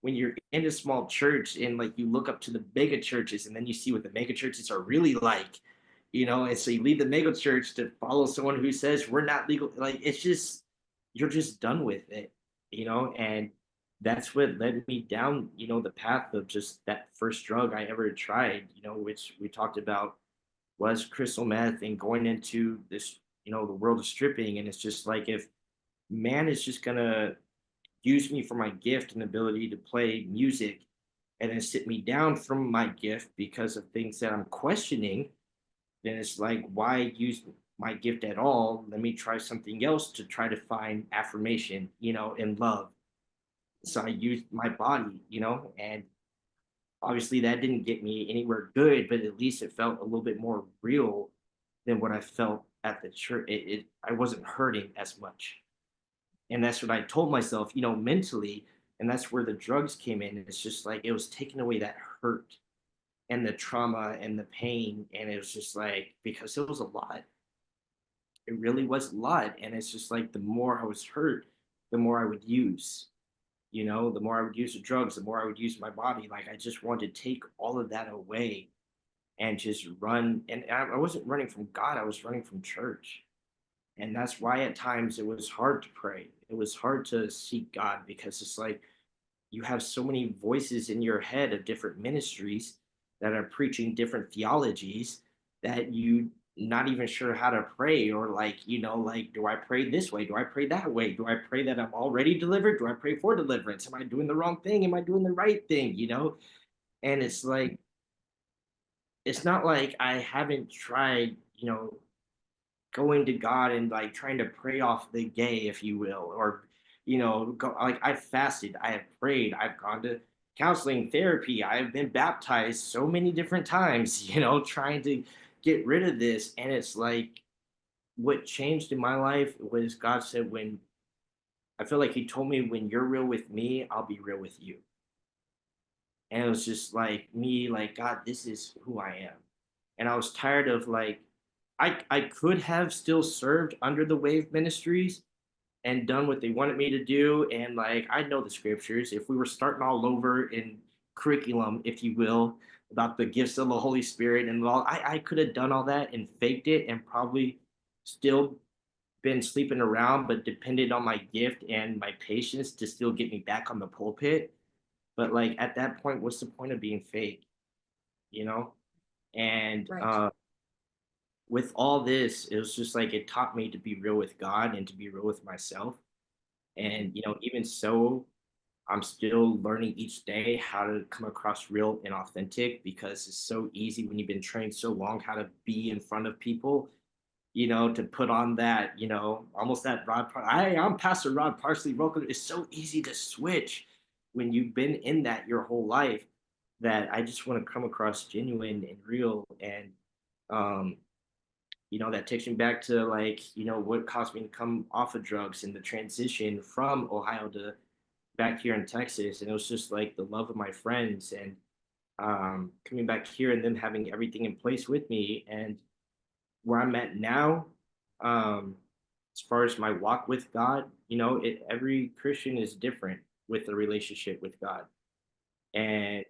when you're in a small church and like you look up to the mega churches, and then you see what the mega churches are really like, and so you leave the mega church to follow someone who says we're not legal. Like it's just, you're just done with it, and that's what led me down, the path of just that first drug I ever tried, which we talked about was crystal meth, and going into this, the world of stripping. And it's just like, if man is just gonna use me for my gift and ability to play music, and then sit me down from my gift because of things that I'm questioning, then it's like, why use my gift at all? Let me try something else to try to find affirmation, and love. So I used my body, and Obviously, that didn't get me anywhere good, but at least it felt a little bit more real than what I felt at the church. I wasn't hurting as much. And that's what I told myself, mentally. And that's where the drugs came in. It's just like it was taking away that hurt and the trauma and the pain. And it was just like, because it was a lot. It really was a lot. And it's just like the more I was hurt, the more I would use. The more I would use the drugs, the more I would use my body. Like I just wanted to take all of that away and just run. And I wasn't running from God, I was running from church. And that's why at times it was hard to pray. It was hard to seek God because it's like you have so many voices in your head of different ministries that are preaching different theologies that you not even sure how to pray, or like, do I pray this way? Do I pray that way? Do I pray that I'm already delivered? Do I pray for deliverance? Am I doing the wrong thing? Am I doing the right thing? And it's like, it's not like I haven't tried, going to God and like trying to pray off the gay, if you will, or like I've fasted, I have prayed, I've gone to counseling, therapy, I've been baptized so many different times, trying to get rid of this. And it's like what changed in my life was God said, when I feel like He told me, when you're real with me, I'll be real with you. And it was just like me, like, God, this is who I am. And I was tired of like, I could have still served under the Wave Ministries and done what they wanted me to do. And like, I know the scriptures. If we were starting all over in curriculum, if you will, about the gifts of the Holy Spirit and all, I could have done all that and faked it and probably still been sleeping around, but depended on my gift and my patience to still get me back on the pulpit. But like at that point, what's the point of being fake? You know? And Right. with all this, it was just like it taught me to be real with God and to be real with myself. And even so, I'm still learning each day how to come across real and authentic, because it's so easy when you've been trained so long how to be in front of people, to put on that, almost that I'm Pastor Rod Parsley. Welcome. It's so easy to switch when you've been in that your whole life, that I just want to come across genuine and real. And um, that takes me back to like, what caused me to come off of drugs and the transition from Ohio to back here in Texas. And it was just like the love of my friends and coming back here and them having everything in place with me. And where I'm at now, as far as my walk with God, every Christian is different with the relationship with God. And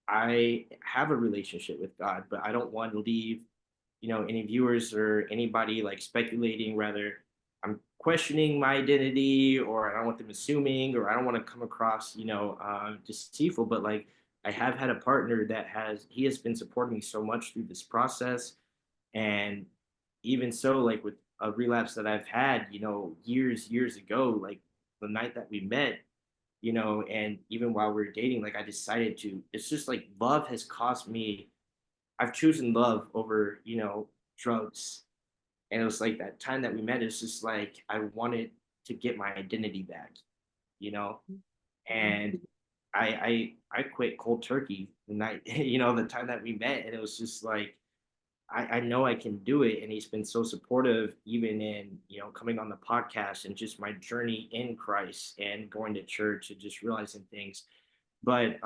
I have a relationship with God, but I don't want to leave any viewers or anybody like speculating, rather I'm questioning my identity, or I don't want them assuming, or I don't want to come across deceitful. But like, I have had a partner that he has been supporting me so much through this process. And even so, like with a relapse that I've had years ago, like the night that we met, and even while we were dating, like I decided to, it's just like love has cost me, I've chosen love over, drugs. And it was like that time that we met, it's just like I wanted to get my identity back, and I quit cold turkey the night, the time that we met. And it was just like I know I can do it. And he's been so supportive, even in, coming on the podcast and just my journey in Christ and going to church and just realizing things. But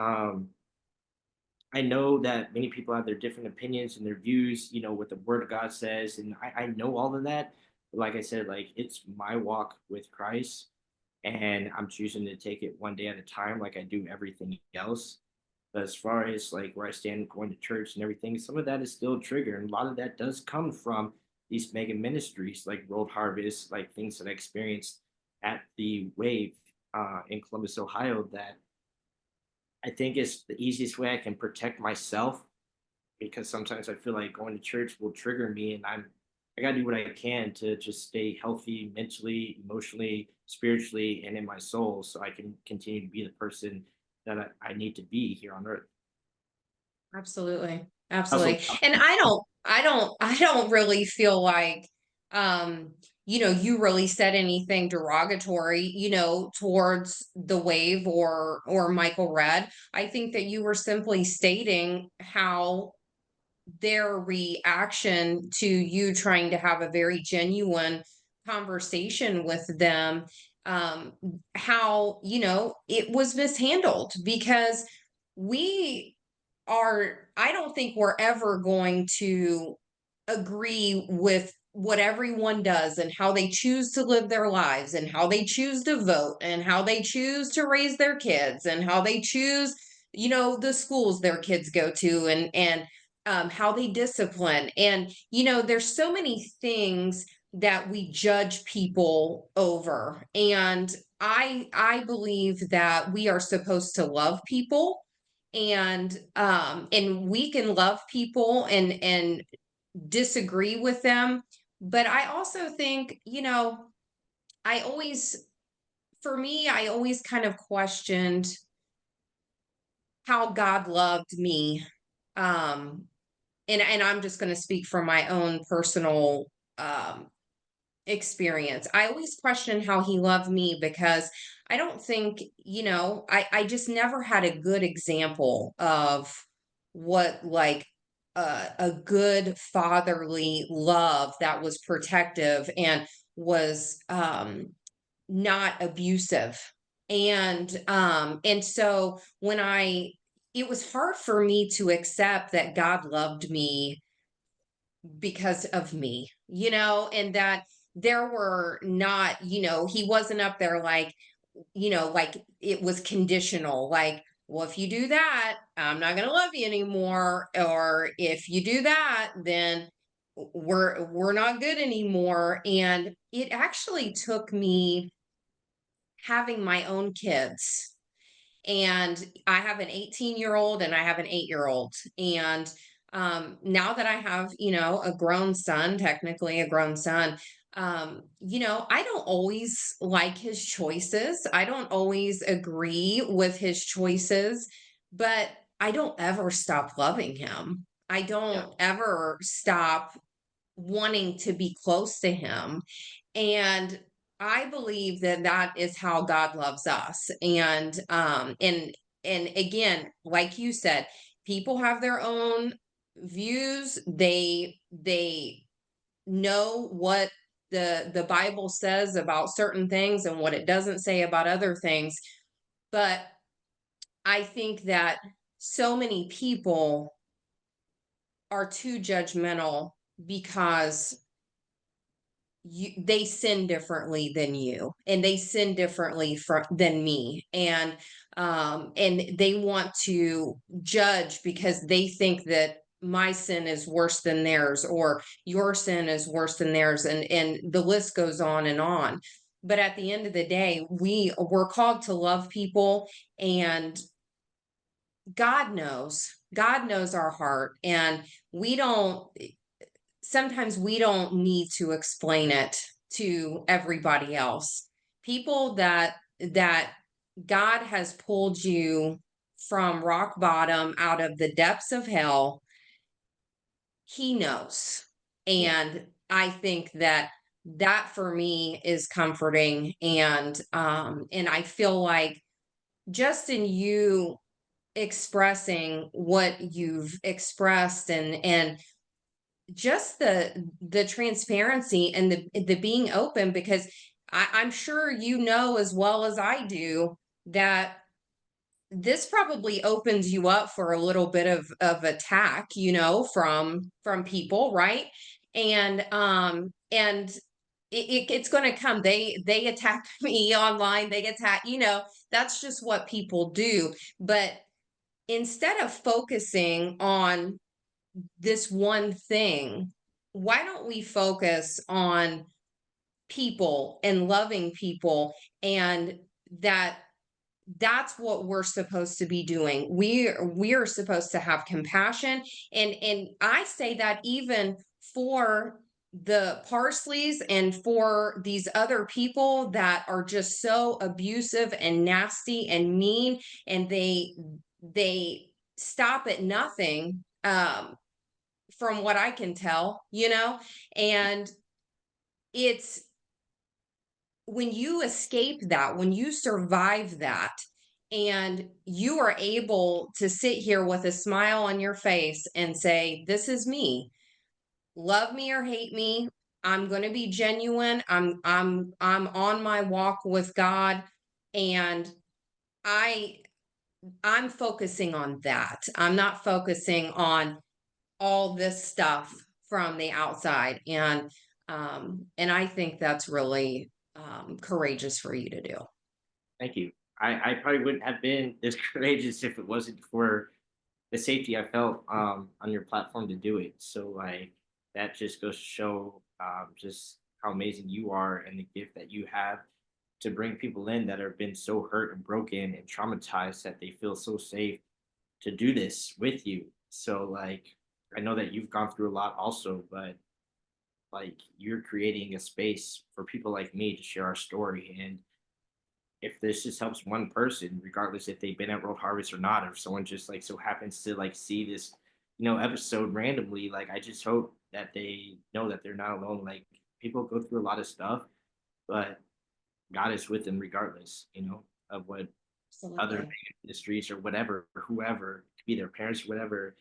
I know that many people have their different opinions and their views, what the word of God says. And I know all of that. But like I said, like it's my walk with Christ, and I'm choosing to take it one day at a time, like I do everything else. But as far as like where I stand going to church and everything, some of that is still triggered. And a lot of that does come from these mega ministries like World Harvest, like things that I experienced at the Wave in Columbus, Ohio, that I think is the easiest way I can protect myself, because sometimes I feel like going to church will trigger me, and I gotta do what I can to just stay healthy mentally, emotionally, spiritually, and in my soul, so I can continue to be the person that I need to be here on earth. Absolutely. Also, Absolutely. And I don't really feel like, um, you really said anything derogatory, towards the Wave or Michael Red. I think that you were simply stating how their reaction to you trying to have a very genuine conversation with them, how, it was mishandled, because I don't think we're ever going to agree with what everyone does and how they choose to live their lives and how they choose to vote and how they choose to raise their kids and how they choose, the schools their kids go to, and how they discipline. And, there's so many things that we judge people over. And I believe that we are supposed to love people, and we can love people and disagree with them. But I also think, I always, for me, I always kind of questioned how God loved me. And I'm just going to speak from my own personal experience. I always questioned how he loved me, because I don't think, I just never had a good example of what, like, a good fatherly love that was protective and was not abusive. And so it was hard for me to accept that God loved me because of me, and that there were not, he wasn't up there like, like it was conditional, like, well, if you do that, I'm not going to love you anymore. Or if you do that, then we're not good anymore. And it actually took me having my own kids. And I have an 18-year-old and I have an 8-year-old. And now that I have, a grown son, technically a grown son, I don't always like his choices. I don't always agree with his choices, but I don't ever stop loving him. I don't ever stop wanting to be close to him. And I believe that that is how God loves us. And again, like you said, people have their own views. They know what the Bible says about certain things and what it doesn't say about other things. But I think that so many people are too judgmental because they sin differently than you, and they sin differently than me, and they want to judge because they think that my sin is worse than theirs, or your sin is worse than theirs, and the list goes on and on. But at the end of the day, we're called to love people, and God knows our heart, and we don't sometimes we don't need to explain it to everybody else. People that God has pulled you from rock bottom, out of the depths of hell, he knows. And I think that for me is comforting. And I feel like, just in you expressing what you've expressed, and just the transparency and the being open, because I'm sure as well as I do, that this probably opens you up for a little bit of attack, from people, right? And it's going to come. They attack me online, they attack, that's just what people do. But instead of focusing on this one thing, why don't we focus on people and loving people? And that's what we're supposed to be doing. We're supposed to have compassion. And I say that even for the Parsleys and for these other people that are just so abusive and nasty and mean, and they stop at nothing, from what I can tell, and when you escape that, when you survive that, and you are able to sit here with a smile on your face and say, this is me, love me or hate me, I'm going to be genuine, I'm on my walk with God, and I I'm focusing on that. I'm not focusing on all this stuff from the outside. And I think that's really courageous for you to do. Thank you. I probably wouldn't have been this courageous if it wasn't for the safety I felt on your platform to do it. So like that just goes to show just how amazing you are and the gift that you have to bring people in that have been so hurt and broken and traumatized that they feel so safe to do this with you. So like I know that you've gone through a lot also, but like you're creating a space for people like me to share our story. And if this just helps one person, regardless if they've been at World Harvest or not, or if someone just like so happens to like see this, episode randomly, like I just hope that they know that they're not alone. Like people go through a lot of stuff, but God is with them regardless, of what other Absolutely. ministries or whatever, or whoever, could be their parents or whatever,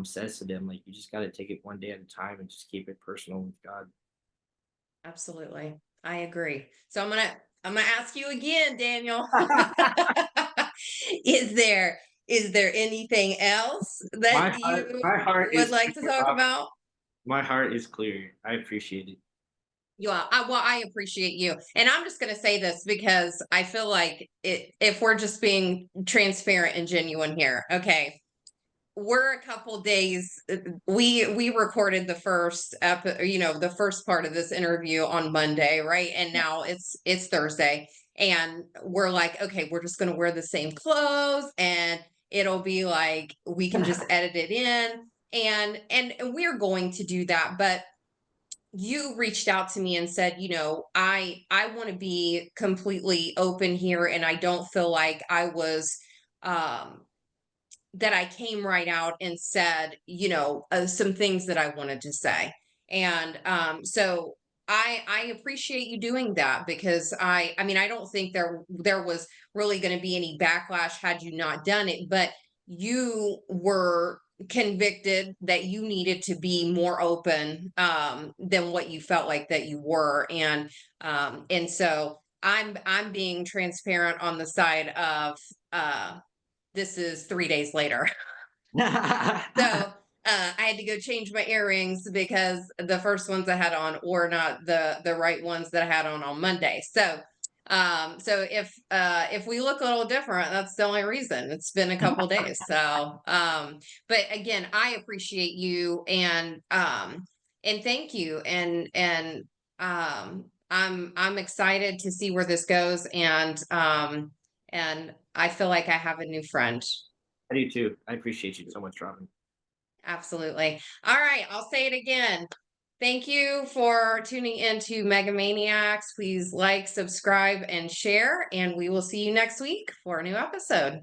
says to them. Like you just got to take it one day at a time and just keep it personal with God. Absolutely. I agree. So I'm gonna ask you again, Daniel. is there is there anything else that you My heart would is like to clear, talk Robin. about? My heart is clear. I appreciate it. Yeah, I appreciate you. And I'm just going to say this because I feel like if we're just being transparent and genuine here, okay, we're a couple days. We recorded the the first part of this interview on Monday, right? And now it's Thursday, and we're like, okay, we're just going to wear the same clothes, and it'll be like we can just edit it in, and we're going to do that, but you reached out to me and said, I want to be completely open here, and I don't feel like I was um that I came right out and said, some things that I wanted to say. And so I appreciate you doing that, because I mean, I don't think there was really going to be any backlash had you not done it, but you were convicted that you needed to be more open than what you felt like that you were. And so I'm being transparent on the side of this is 3 days later. So I had to go change my earrings because the first ones I had on were not the right ones that I had on Monday. So if we look a little different, that's the only reason. It's been a couple days. So but again, I appreciate you, and thank you, and I'm excited to see where this goes, and I feel like I have a new friend. I do too. I appreciate you so much, Robin. Absolutely. All right, I'll say it again. Thank you for tuning into Mega Maniacs. Please like, subscribe, and share, and we will see you next week for a new episode.